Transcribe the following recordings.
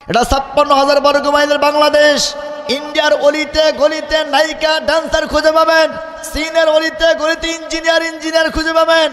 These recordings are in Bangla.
এটা ৫৬,০০০ বর্গ মাইলের বাংলাদেশ। ইন্ডিয়ার অলিতে গলিতে নায়িকা ডান্সার খুঁজে পাবেন, চীনের অলিতে গলিতে ইঞ্জিনিয়ার খুঁজে পাবেন,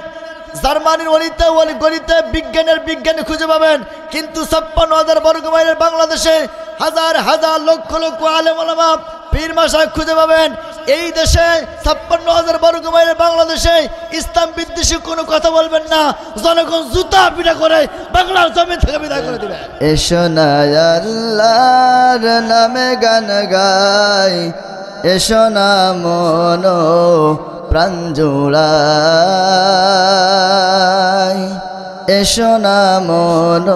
জার্মানির অলিতে গলিতে বিজ্ঞানী খুঁজে পাবেন। কিন্তু ৫৬,০০০ বর্গ মাইলের বাংলাদেশে হাজার হাজার লক্ষ লক্ষ আলেম ওলামা পীর মাশায়েখ খুঁজে পাবেন। এই দেশে ৫৬,০০০ বর্গ মাইলের বাংলাদেশে ইসলাম বিদ্বেষী কোনো কথা বলবেন না, জনগণ জুতা পিটা করে বাংলার জমি থেকে বিদায় করে দিবে। এসো না আল্লাহর নামে গান গাই, এসো না মন প্রাণ জোড়াই, এসো না মন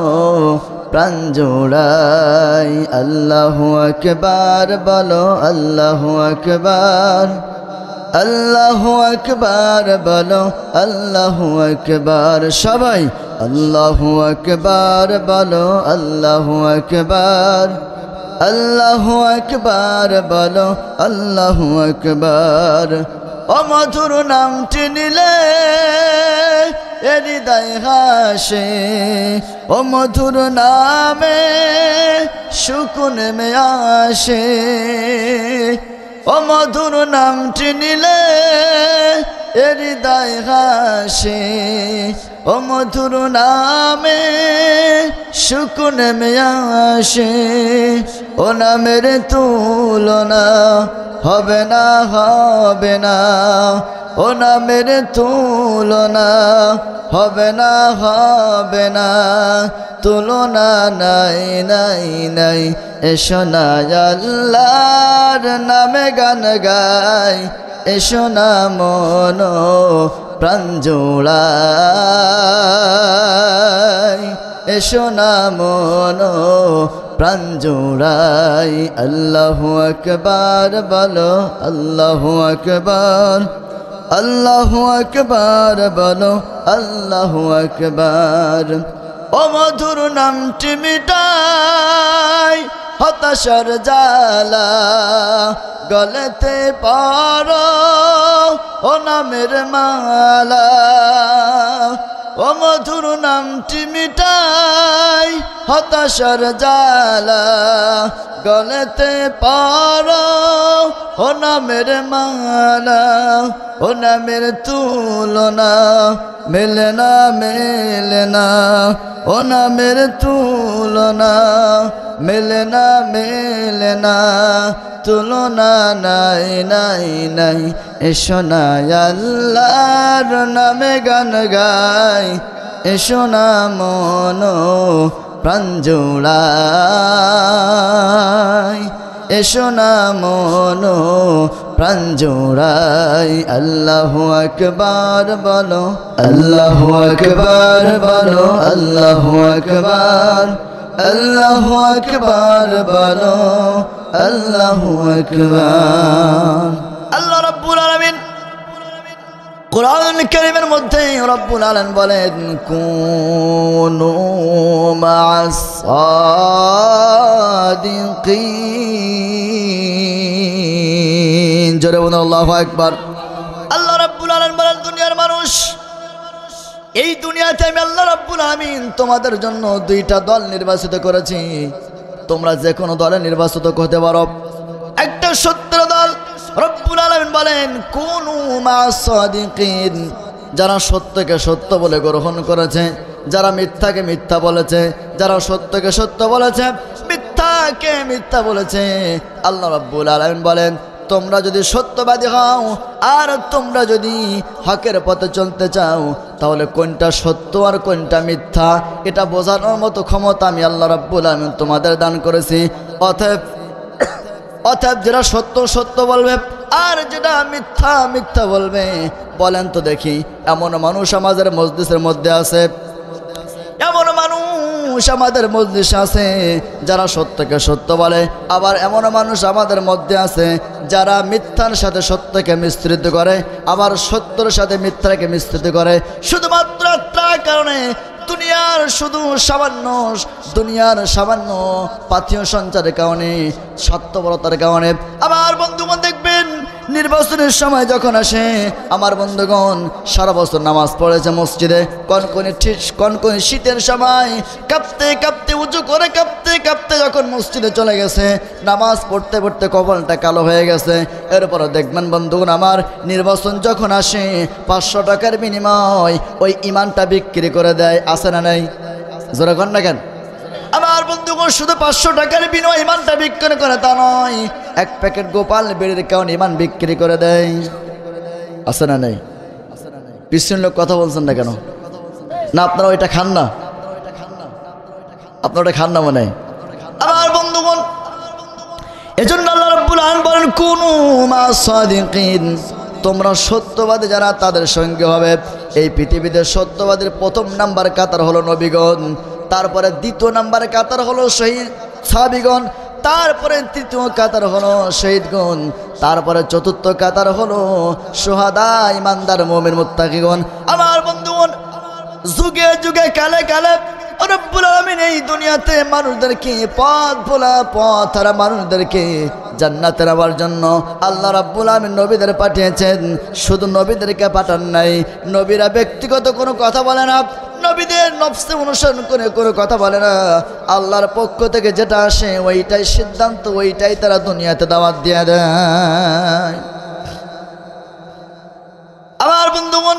প্রাণ জোড়াই। আল্লাহু আকবার বলো, আল্লাহু আকবার, আল্লাহু আকবার বলো, আল্লাহু আকবার। সবাই আল্লাহু আকবার বলো, আল্লাহু আকবার, আল্লাহু আকবার বলো, আল্লাহু আকবার। ও মধুর নামটি নিলে হৃদয় হাসে, ও মধুর নামে সুকুন মে আসে, ও মধুর নামটি নিলে হৃদয় হাসে, ও মধুর নামে সুকুন মে আসে। ও নামের তুলনা হবে না, হবে না, ও নামের তুলনা হবে না, হবে না, তুলনা নাই নাই নাই। এসো না আল্লাহর নামে গান গাই, এসো না মন প্রাণ জোড়াই, এসো না মন প্রাণ জোড়াই। আল্লাহু আকবার বলো, আল্লাহু আকবার, আল্লাহু আকবার বলো, আল্লাহু আকবার। ও মধুর নামটি মিটাই হতাশার জ্বালা, গলেতে পরো ও নামের মালা। ও মধুর নামটি মিটাই হতাশার জ্বালা, গলেতে পরো ও নামের মালা। ও নামের তুলনা মেলে না, মেলে না, ও নামের তুলনা মেলে না, মেলে না, তুলনা নাই নাই নাই। এসো না আল্লাহর নামে গান গাই, এসো না মন প্রাণ জোড়াই, এসো না মন প্রাণ জোড়াই। আল্লাহু আকবার বলো, আল্লাহু আকবার বলো, আল্লাহু আকবার, আল্লাহু আকবার বলো, আল্লাহু আকবার। আল্লাহ রাব্বুল আলামিন কুরআন কারীমের মধ্যে রব্বুল আলামিন বলেন, কুনু মা'আস সাদিকিন। জোরে বলুন আল্লাহু আকবার। আল্লাহ রাব্বুল আলামিন বলেন, দুনিয়ার মানুষ, এই দুনিয়াতে আমি আল্লাহ রাব্বুল আলামিন তোমাদের জন্য দুইটা দল নির্বাচিত করেছি। তোমরা যে কোনো দলে নির্বাচিত হতে পারো। একটা সত্যের দল। রব্বুল আলামিন বলেন, কুনু মা'আস সাদিকিন। যারা সত্যকে সত্য বলে গ্রহণ করেছে, যারা মিথ্যাকে মিথ্যা বলেছে, যারা সত্যকে সত্য বলেছে, মিথ্যাকে মিথ্যা বলেছে। আল্লাহ রাব্বুল আলামিন বলেন, তোমরা যদি সত্যবাদী হও আর তোমরা যদি হকের পথে চলতে চাও, তাহলে কোনটা সত্য আর কোনটা মিথ্যা এটা বোঝানোর মতো ক্ষমতা আমি আল্লাহ রাব্বুল আলামিন তোমাদের দান করেছি। অতএব যেটা সত্য সত্য বলবে আর যেটা মিথ্যা মিথ্যা বলবে। বলেন তো দেখি, এমন মানুষ আমাদের মজলিসের মধ্যে আছে, এমন মানুষ আমাদের মজলিসে আছে যারা সত্যকে সত্য বলে, আবার এমন মানুষ আমাদের মধ্যে আছে যারা মিথ্যার সাথে সত্যকে মিশ্রিত করে, আবার সত্যের সাথে মিথ্যাকে মিশ্রিত করে। শুধুমাত্র একটা কারণে দুনিয়ার শুধু সামান্য পাথীয় সঞ্চারের কারণে, স্বার্থপরতার কারণে আমার বন্ধুগণ দেখবেন নির্বাচনের সময় যখন আসে, আমার বন্ধুগণ সারা বছর নামাজ পড়েছে মসজিদে, কনকনে শীতের সময় কাঁপতে কাঁপতে উঁচু করে কাঁপতে কাঁপতে যখন মসজিদে চলে গেছে, নামাজ পড়তে পড়তে কপালটা কালো হয়ে গেছে। এরপরে দেখবেন বন্ধুগণ আমার নির্বাচন যখন আসে 500 টাকার বিনিময় ওই ইমানটা বিক্রি করে দেয়, আছে না নাই? জোরে কর না কেন? আমার বন্ধুগণ শুধু 500 টাকার বিনিময়ে ইমানটা বিক্রি করে তা নয়, এক প্যাকেট গোপাল বেড়ের কারণে ইমান বিক্রি করে দেয়, আছে না নাই? পিছনের লোক কথা বলছেন না কেন? না আপনারা ওইটা খান না? আপনারা ওটা খান না মনে হয়? আমার বন্ধুগণ এজন্য আল্লাহ রাব্বুল আলামিন বলেন কুনু মা'আস সাদিকিন, তোমরা সত্যবাদী যারা তাদের সঙ্গে হবে। এই পৃথিবীতে সত্যবাদীর প্রথম নাম্বার কাতার হলো নবীগণ, তারপরে দ্বিতীয় নাম্বার কাতার হলো শহীদ সাহাবীগণ, তারপরে তৃতীয় কাতার হলো শহীদগণ, তারপরে চতুর্থ কাতার হলো শুহাদা ইমানদার মুমিন মুত্তাকিগণ। আমার বন্ধুগণ যুগে যুগে কালে কালে রব্বুল আলামিন এই দুনিয়াতে মানুষদেরকে পথ হারা মানুষদেরকে জান্নাতে নেওয়ার জন্য আল্লাহ রাব্বুল আলামিন নবীদের পাঠিয়েছেন। শুধু নবীদেরকে পাঠান নাই, নবীরা ব্যক্তিগত কোনো কথা বলে না, নবীদের নফসে অনুসরণ করে কোনো কথা বলে না, আল্লাহর পক্ষ থেকে যেটা আসে ওইটাই সিদ্ধান্ত, ওইটাই তারা দুনিয়াতে দাওয়াত দিয়ে দেয়। আমার বন্ধুগণ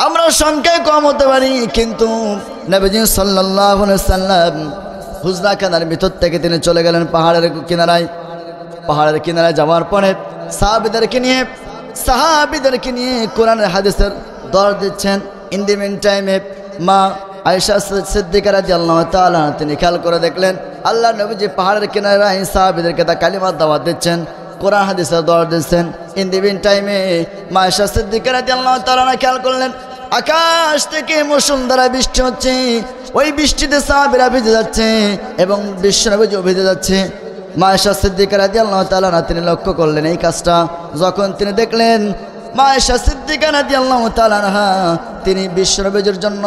আমরা সংখ্যায় কম হতে পারি, কিন্তু নবীজি সাল্লাল্লাহু আলাইহি সাল্লাম হুজরা খানার ভিতর থেকে তিনি চলে গেলেন পাহাড়ের কিনারায় যাওয়ার পরে সাহাবীদেরকে নিয়ে কোরআনের হাদিসের দরস দিচ্ছেন। ইন দি মিন টাইমে মা আয়েশা সিদ্দিকা রাদিয়াল্লাহু তাআলা তিনি খেয়াল করে দেখলেন আল্লাহ নবীজি পাহাড়ের কিনারায় সাহাবীদেরকে তা কালিমার দাওয়াত দিচ্ছেন, কোরআন হাদিসের দরস দিচ্ছেন। ইন দি মিন টাইমে মা আয়েশা সিদ্দিকা রাদিয়াল্লাহু তাআলা খেয়াল করলেন আকাশ থেকে মুষলধারে বৃষ্টি হচ্ছে, ওই বৃষ্টিতে সাহাবীরা ভিজে যাচ্ছে এবং বিশ্বনবীও ভিজে যাচ্ছে। মা আয়েশা সিদ্দিকা রাদিয়াল্লাহু তাআলা তিনি লক্ষ্য করলেন এই কাজটা, যখন তিনি দেখলেন মা আয়েশা সিদ্দিকা রাদিয়াল্লাহু তাআলা তিনি বিশ্বনবীর জন্য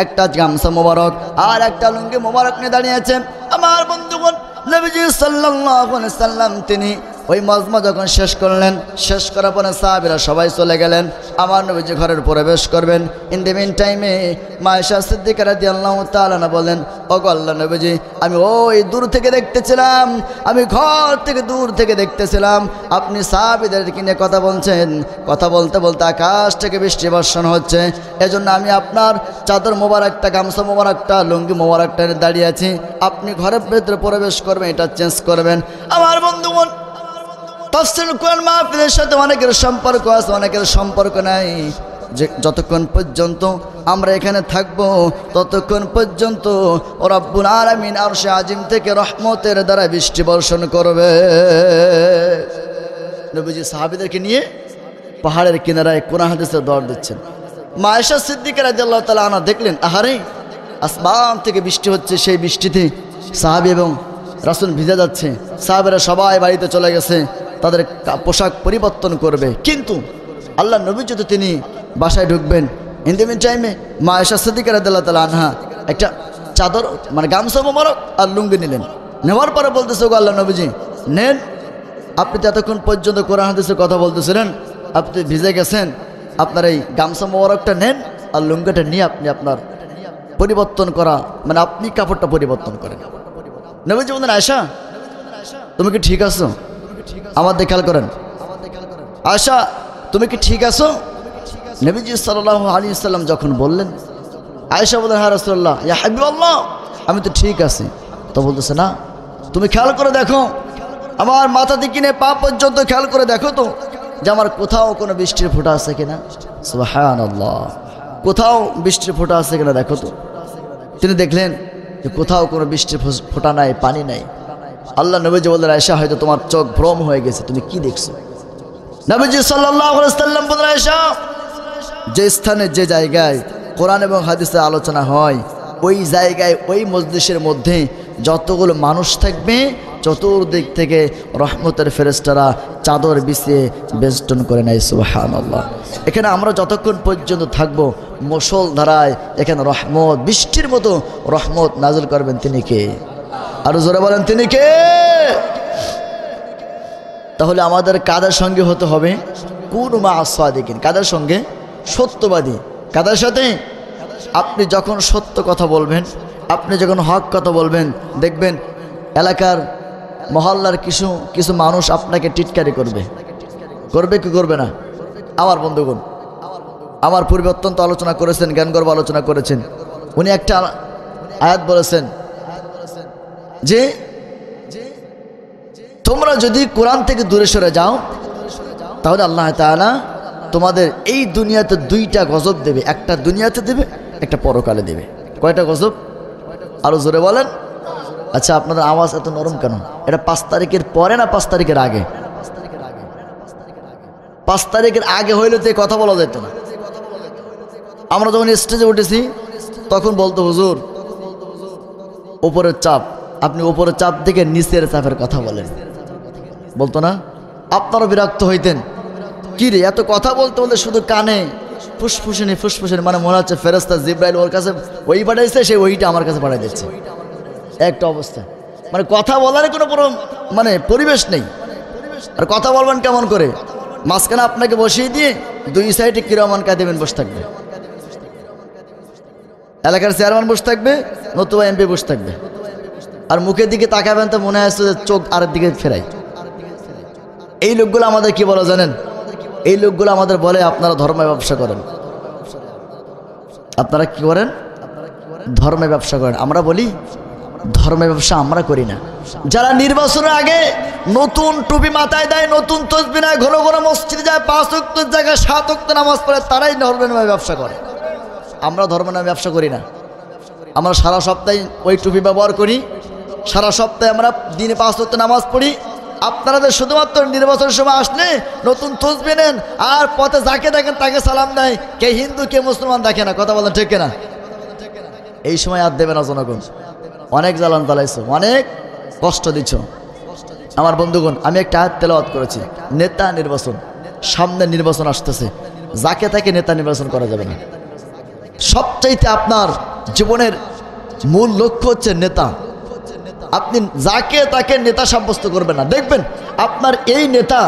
একটা গামছা মোবারক আর একটা লুঙ্গি মোবারক নিয়ে দাঁড়িয়ে আছেন। আমার বন্ধুগণ নবীজি সাল্লাল্লাহু আলাইহি সাল্লাম তিনি ওই মজমা যখন শেষ করলেন, শেষ করার পরে সাহাবীরা সবাই চলে গেলেন, আমার নবীজি ঘরের প্রবেশ করবেন। ইন দি মিন টাইমে মা আয়েশা সিদ্দিকা রাদিয়াল্লাহু তাআলা বলেন ওগো আল্লাহর নবীজি, আমি ওই দূর থেকে দেখতেছিলাম, আমি ঘর থেকে দূর থেকে দেখতেছিলাম আপনি সাহাবীদেরকে নিয়ে কথা বলছেন, কথা বলতে বলতে আকাশ থেকে বৃষ্টি বর্ষণ হচ্ছে, এজন্য আমি আপনার চাদর মোবারকটা, গামছা মোবারকটা, লুঙ্গি মোবারকটা দাঁড়িয়ে আছি, আপনি ঘরের ভেতরে প্রবেশ করবেন, এটা চেঞ্জ করবেন। আমার বন্ধুগণ তাফসীরুল কোরআন মাহফিলের সাথে অনেকের সম্পর্ক আছে, অনেকের সম্পর্ক নাই। যে যতক্ষণ পর্যন্ত আমরা এখানে থাকব ততক্ষণ পর্যন্ত রব্বুল আলামিন আরশে আজিম থেকে রহমতের দ্বারা বৃষ্টি বর্ষণ করবে। নবীজি সাহাবীদেরকে নিয়ে পাহাড়ের কিনারায় কোরআন হাদিসের দরস দিচ্ছেন। মা আয়েশা সিদ্দিকা রাদিয়াল্লাহু তাআলা আনহা দেখলেন আহারে আসমান থেকে বৃষ্টি হচ্ছে, সেই বৃষ্টিতে সাহাবী এবং রাসূল ভিজে যাচ্ছে, সাহাবীরা সবাই বাড়িতে চলে গেছে, তাদের পোশাক পরিবর্তন করবে, কিন্তু আল্লাহ নবী যদি তিনি বাসায় ঢুকবেন, ইন দি মিন টাইমে মা আয়েশা সিদ্দিকা রাদিয়াল্লাহু তাআলা আনহা একটা চাদর মানে গামছা মোবারক আর লুঙ্গি নিলেন, নেওয়ার পরে বলতেছে গো আল্লাহ নবীজি নেন, আপনি তো এতক্ষণ পর্যন্ত কোরআন হাদিসের কথা বলতেছিলেন, আপনি ভিজে গেছেন, আপনার এই গামছা মোবারকটা নেন আর লুঙ্গিটা নিয়ে আপনি আপনার পরিবর্তন করা মানে আপনি কাপড়টা পরিবর্তন করেন। নবীজি বলেন আয়েশা তুমি কি ঠিক আছো? আমার খেয়াল করেন, আয়েশা তুমি কি ঠিক আছো? নবীজি সাল্লাল্লাহু আলাইহি সাল্লাম যখন বললেন, আয়েশা বলেন হ্যাঁ রাসূলুল্লাহ ইয়া হাবিবাল্লাহ আমি তো ঠিক আছি। তো বলতেছে না তুমি খেয়াল করে দেখো, আমার মাথা থেকে নিয়ে পা পর্যন্ত খেয়াল করে দেখো তো যে আমার কোথাও কোনো বৃষ্টির ফোঁটা আছে কিনা। সুবহানাল্লাহ, কোথাও বৃষ্টির ফোঁটা আছে কিনা দেখো তো। তিনি দেখলেন যে কোথাও কোনো বৃষ্টির ফোঁটা নাই, পানি নাই। আল্লাহ নবীজি বললেন আয়েশা হয়তো তোমার চোখ ভ্রম হয়ে গেছে, তুমি কি দেখছো? নবীজি সাল্লাল্লাহু আলাইহি সাল্লাম বললেন আয়েশা যে স্থানে যে জায়গায় কোরআন এবং হাদিসের আলোচনা হয় ওই জায়গায় ওই মজলিসের মধ্যে যতগুলো মানুষ থাকবে চতুর্দিক থেকে রহমতের ফেরেশতারা চাদর বিছিয়ে বেষ্টন করে নেয়। সুবহানাল্লাহ। এখানে আমরা যতক্ষণ পর্যন্ত থাকব মুষল ধারায় এখানে রহমত বৃষ্টির মতো রহমত নাযিল করবেন তিনি কে? আরো জোরে বলেন তিনি কে? তাহলে আমাদের কাদের সঙ্গে হতে হবে? কুনু মা আস-সাদিকিন। কাদের সঙ্গে? সত্যবাদী। কাদের সাথে? আপনি যখন সত্য কথা বলবেন, আপনি যখন হক কথা বলবেন, দেখবেন এলাকার মহল্লার কিছু মানুষ আপনাকে টিটকারি করবে। করবে কি করবে না? আমার বন্ধুগণ, আমার পূর্বে অত্যন্ত আলোচনা করেছেন, জ্ঞানগর্ভ আলোচনা করেছেন। উনি একটা আয়াত বলেছেন যে তোমরা যদি কোরআন থেকে দূরে সরে যাও তাহলে আল্লাহ তাআলা তোমাদের এই দুনিয়াতে দুইটা গজব দেবে। একটা দুনিয়াতে দেবে, একটা পরকালে দেবে। কয়টা গজব? আরো জোরে বলেন। আচ্ছা, আপনাদের আওয়াজ এত নরম কেন? এটা 5 তারিখের পরে না 5 তারিখের আগে? 5 তারিখের আগে হইলে তো কথা বলা যেত না। আমরা যখন স্টেজে উঠেছি তখন বলতো, হুজুর উপরের চাপ, আপনি উপরের চাপ থেকে নিচের চাপের কথা বলেন, বলতো না? আপনারা বিরক্ত হইতেন, কি রে এত কথা বলতে বলতে শুধু কানে ফুসফুসিনি ফুসফুসিনি, মানে মনে হচ্ছে ফেরেশতা জিবরাইল ওর কাছে ওই পাঠাইছে, সে ওইটা আমার কাছে পাঠাই দিচ্ছে। একটা অবস্থা, মানে কথা বলার কোনো মানে পরিবেশ নেই। আর কথা বলবেন কেমন করে? মাঝখানে আপনাকে বসিয়ে দিয়ে দুই সাইডে কিরমান কাদিবেন বসে থাকবে, এলাকার চেয়ারম্যান বসে থাকবে, নতুবা এমপি বসে থাকবে, আর মুখের দিকে তাকাবেন তো মনে আসছে যে চোখ আরেক দিকে ফেরাই। এই লোকগুলো আমাদের কি বলে জানেন? এই লোকগুলো আমাদের বলে আপনারা ধর্মের ব্যবসা করেন। আপনারা কি করেন? ধর্মের ব্যবসা করেন। আমরা বলি ধর্মের ব্যবসা আমরা করি না। যারা নির্বাচনের আগে নতুন টুপি মাথায় দেয়, নতুন তসবিহ নেয়, ঘন ঘন মসজিদে যায়, 5 ওয়াক্তের জায়গায় 7 ওয়াক্ত নামাজ পড়ে, তারাই ধর্মের নামে ব্যবসা করে। আমরা ধর্মের নামে ব্যবসা করি না। আমরা সারা সপ্তাহে ওই টুপি ব্যবহার করি, সারা সপ্তাহে আমরা দিনে 5 ওয়াক্ত নামাজ পড়ি। আপনারা শুধুমাত্র নির্বাচনের সময় আসলে নতুন তসবিহ নেন আর পথে যাকে দেখেন তাকে সালাম দেয়, কে হিন্দু কে মুসলমান দেখে না। কথা বলেন ঠিক কিনা? এই সময় আর দেবে না জনগণ। অনেক জ্বালান জ্বালাইছো, অনেক কষ্ট দিচ্ছ। আমার বন্ধুগণ, আমি একটা আয়াত তেলাওয়াত করেছি, নেতা নির্বাচন। সামনে নির্বাচন আসতেছে, যাকে তাকে নেতা নির্বাচন করা যাবে না। সবচাইতে আপনার জীবনের মূল লক্ষ্য হচ্ছে নেতা। আপনি যাকে তাকে নেতা সাব্যস্ত করবেন না। দেখবেন আপনার এই নেতা,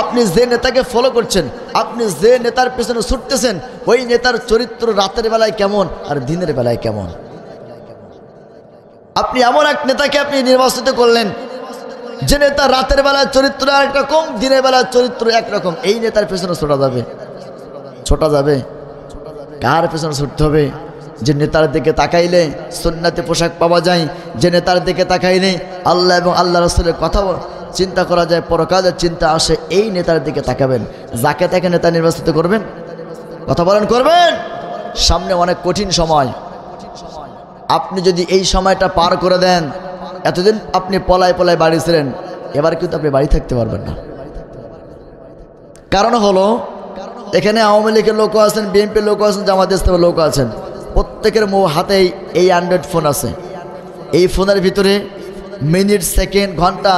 আপনি যে নেতাকে ফলো করছেন, আপনি যে নেতার পেছনে ছুটতেছেন, ওই নেতার চরিত্র রাতের বেলায় কেমন আর দিনের বেলায় কেমন। আপনি এমন এক নেতাকে আপনি নির্বাচিত করলেন যে নেতা রাতের বেলায় চরিত্র একরকম, দিনের বেলায় চরিত্র একরকম। এই নেতার পেছনে ছোটা যাবে। কার পেছনে ছুটতে হবে? যে নেতার দিকে তাকাইলে সুন্নাতে পোশাক পাওয়া যায়, যে নেতার দিকে তাকাইলে আল্লাহ এবং আল্লাহ রাসূলের কথা চিন্তা করা যায়, পরকালের চিন্তা আসে, এই নেতার দিকে তাকাবেন। যাকে তাকে নেতা নির্বাচিত করবেন। কথা বলেন, করবেন? সামনে অনেক কঠিন সময়। আপনি যদি এই সময়টা পার করে দেন, এতদিন আপনি পলায় পলায় বাড়ি ছিলেন, এবার কিন্তু আপনি বাড়ি থাকতে পারবেন না। কারণ হলো এখানে আওয়ামী লীগের লোক আছেন, বিএনপির লোক আছেন, জামাত ইসলামের লোক আছেন, প্রত্যেকের হাতেই এই অ্যান্ড্রয়েড ফোন আছে। এই ফোনের ভিতরে মিনিট, সেকেন্ড, ঘন্টা,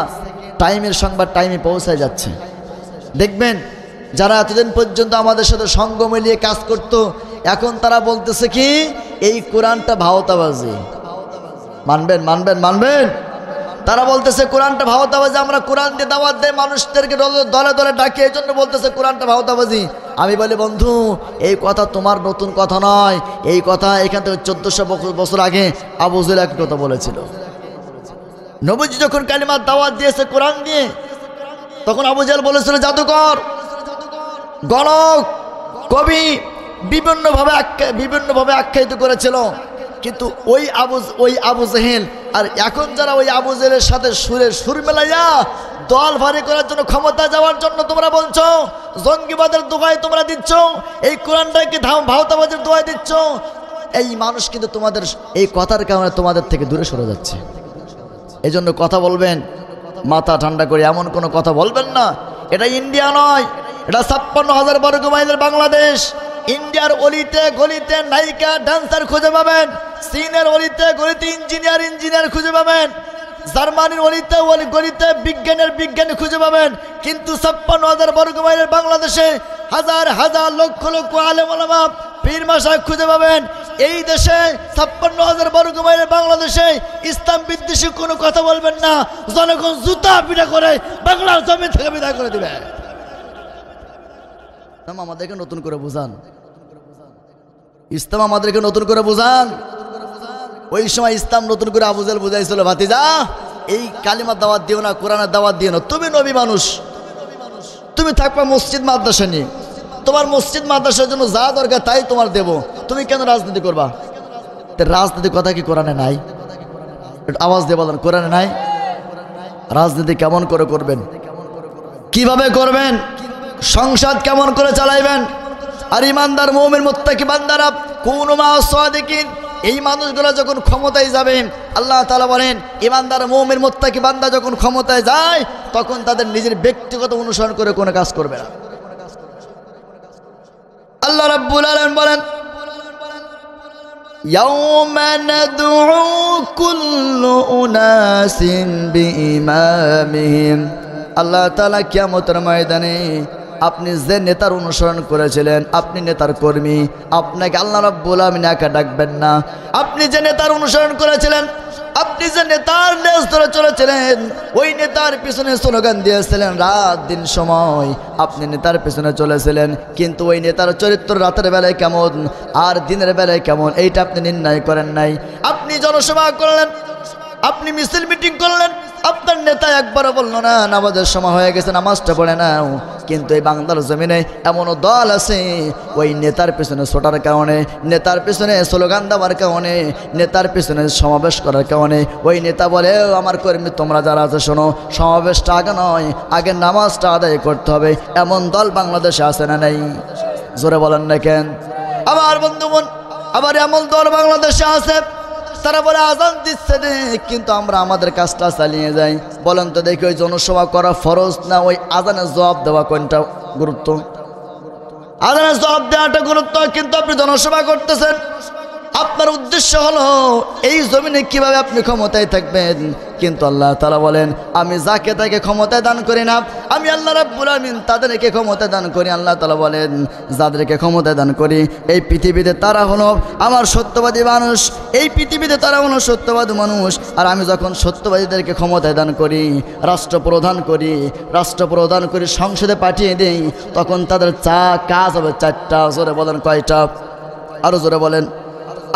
টাইমের সংবাদ টাইমে পৌঁছায় যাচ্ছে। দেখবেন যারা এতদিন পর্যন্ত আমাদের সাথে সঙ্গ মিলিয়ে কাজ করত, এখন তারা বলতেছে কি এই কোরআনটা ভাওতাবাজি। মানবেন মানবেন মানবেন? তারা বলতেছে কোরআনটা ভাওতাবাজি। আমরা কোরআন দিয়ে দাওয়াত দেয়, মানুষদেরকে দলে দলে ডাকি, এই জন্য বলতেছে কোরআনটা ভাওতাবাজি। আমি বলি বন্ধু, এই কথা তোমার নতুন কথা নয়। এই কথা এখান থেকে 1400 বছর আগে আবু জেহেল এক কথা বলেছিল। নবীজি যখন কালিমার দাওয়াত দিয়েছে কোরআন দিয়ে, তখন আবু জেহেল বলেছিল জাদুকর, গণক, কবি, বিভিন্নভাবে আখ্যায়িত করেছিল। কিন্তু ওই আবু জেহেল আর এখন যারা ওই আবু জেহেলের সাথে সুর মেলাইয়া দল ভারী করার জন্য, ক্ষমতা যাওয়ার জন্য তোমরা বলছো, জঙ্গিবাদের দোহাই তোমরা দিচ্ছ, এই কোরআনটাকে ভাওতাবাজির দোহাই দিচ্ছ, এই মানুষ কিন্তু তোমাদের এই কথার কারণে তোমাদের থেকে দূরে সরে যাচ্ছে। এই জন্য কথা বলবেন মাথা ঠান্ডা করে, এমন কোনো কথা বলবেন না। এটা ইন্ডিয়া নয়, এটা 56,000 বর্গ মাইলের বাংলাদেশ। ইন্ডিয়ার অলিতে গলিতে নায়িকা, ডান্সার খুঁজে পাবেন, চীনের অলিতে গলিতে ইঞ্জিনিয়ার খুঁজে পাবেন। জার্মানির গণিতে বিজ্ঞানী খুঁজে পাবেন, কিন্তু 56,000 বর্গ মাইলের বাংলাদেশে হাজার হাজার লক্ষ লক্ষ আলেম ওলামা পীর মাশায়েখ খুঁজে পাবেন। এই দেশে 56,000 বর্গ মাইলের বাংলাদেশে ইসলাম বিদ্বেষী কোনো কথা বলবেন না, জনগণ জুতা পিটা করে বাংলার জমি থেকে বিদায় করে দিবে। আমাদেরকে নতুন করে বুঝান, ইসলাম আমাদেরকে নতুন করে বুঝান। ওই সময় ইসলাম নতুন করে আবু জাহেল বুঝাইছিল, ভাতিজা এই কালিমার দাওয়াত দিও না, কোরআনের দাওয়াত দিও না, তুমি নবী মানুষ, তুমি থাকবা মসজিদ মাদ্রাসা নিয়ে, তোমার মসজিদ মাদ্রাসার জন্য যা দরকার তাই তোমার দেব, তুমি কেন রাজনীতি করবা? রাজনীতির কথা কি কোরআনে নাই? আওয়াজ দিয়ে বলেন, কোরআনে নাই? রাজনীতি কেমন করে করবেন, কিভাবে করবেন, সংসদ কেমন করে চালাইবেন? আর ইমানদার মুমিন মুত্তাকি বান্দারা কুনু মা'আস সাদিকিন, এই মানুষগুলো যখন ক্ষমতায় যাবে, আল্লাহ তাআলা বলেন ইমানদার মুমিন মুত্তাকি বান্দা যখন ক্ষমতায় যায় তখন তাদের নিজের ব্যক্তিগত অনুসরণ করে কোনো কাজ করবে না। আল্লাহ রাব্বুল আলামিন বলেন ইয়াওমা নাদউ কুল্লু উনাসিন বিইমামিহিম, আল্লাহ তাআলা কিয়ামতের ময়দানে আপনি যে নেতার অনুসরণ করেছিলেন, আপনি নেতার কর্মী, আপনাকে আল্লাহ রাব্বুল আলামিন একা ডাকবেন না। আপনি যে নেতার অনুসরণ করেছিলেন, আপনি যে নেতার লেজ ধরে চলেছিলেন, ওই নেতার পিছনে স্লোগান দিয়েছিলেন রাত দিন সময়, আপনি নেতার পিছনে চলেছিলেন, কিন্তু ওই নেতার চরিত্র রাতের বেলায় কেমন আর দিনের বেলায় কেমন এইটা আপনি নির্ণয় করেন নাই। আপনি জনসভা করলেন, আপনি মিছিল মিটিং করলেন, আপনার নেতা একবারও বললো না নামাজের সময় হয়ে গেছে, নামাজটা পড়ে নাও। কিন্তু এই বাংলার জমিনে এমনও দল আছে ওই নেতার পেছনে ছোটার কারণে, নেতার পেছনে স্লোগান দেওয়ার কারণে, নেতার পেছনে সমাবেশ করার কারণে ওই নেতা বলে আমার কর্মী তোমরা যারা আছে শোনো, সমাবেশটা আগে নয়, আগে নামাজটা আদায় করতে হবে। এমন দল বাংলাদেশে আছে না নাই? জোরে বলেন না কেন? আবার বন্ধুগণ, আবার এমন দল বাংলাদেশে আছে তারা বলে আজান দিচ্ছে রে, কিন্তু আমরা আমাদের কাজটা চালিয়ে যাই। বলেন তো দেখি ওই জনসভা করা ফরজ না ওই আজানের জবাব দেওয়া কোনটা গুরুত্ব? আজানের জবাব দেওয়াটা গুরুত্ব, কিন্তু আপনি জনসভা করতেছেন। আপনার উদ্দেশ্য হলো এই জমিনে কিভাবে আপনি ক্ষমতায় থাকবেন, কিন্তু আল্লাহ তাআলা বলেন আমি যাকে তাকে ক্ষমতায় দান করি না, আমি আল্লাহ রাব্বুল আমিন তাদেরকে ক্ষমতা দান করি। আল্লাহ তাআলা বলেন যাদেরকে ক্ষমতা দান করি এই পৃথিবীতে তারা হলো আমার সত্যবাদী মানুষ, এই পৃথিবীতে তারা হলো সত্যবাদী মানুষ। আর আমি যখন সত্যবাদীদেরকে ক্ষমতায় দান করি, রাষ্ট্রপ্রধান করি, সংসদে পাঠিয়ে দেই, তখন তাদের কাজ হবে 4টা। জোরে বলেন কয়টা? আরো জোরে বলেন।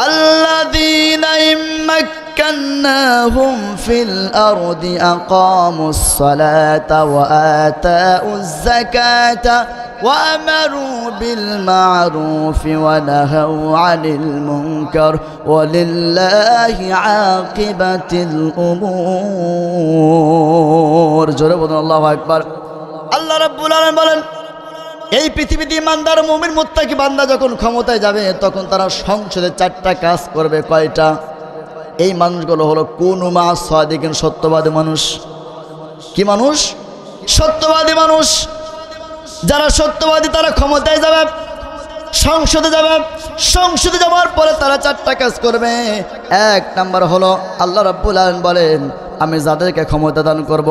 الذين إن مكناهم في الأرض أقاموا الصلاة وآتاءوا الزكاة وأمروا بالمعروف ونهوا عن المنكر ولله عاقبة الأمور। জোরে বলুন আল্লাহু আকবার। আল্লাহ রাব্বুল আলামিন বলেন এই পৃথিবীতে ইমানদার মুমিন মুত্তাকি বান্দা যখন ক্ষমতায় যাবে তখন তারা সংসদে 4টা কাজ করবে। কয়টা? এই মানুষগুলো হলো কুনু মা'আস সাদিকিন, সত্যবাদী মানুষ। কি মানুষ? সত্যবাদী মানুষ। যারা সত্যবাদী তারা ক্ষমতায় যাবে, সংসদে যাবে, সংসদে যাওয়ার পরে তারা 4টা কাজ করবে। 1 নাম্বার হলো আল্লাহ রাব্বুল আলামিন বলেন আমি যাদেরকে ক্ষমতা দান করব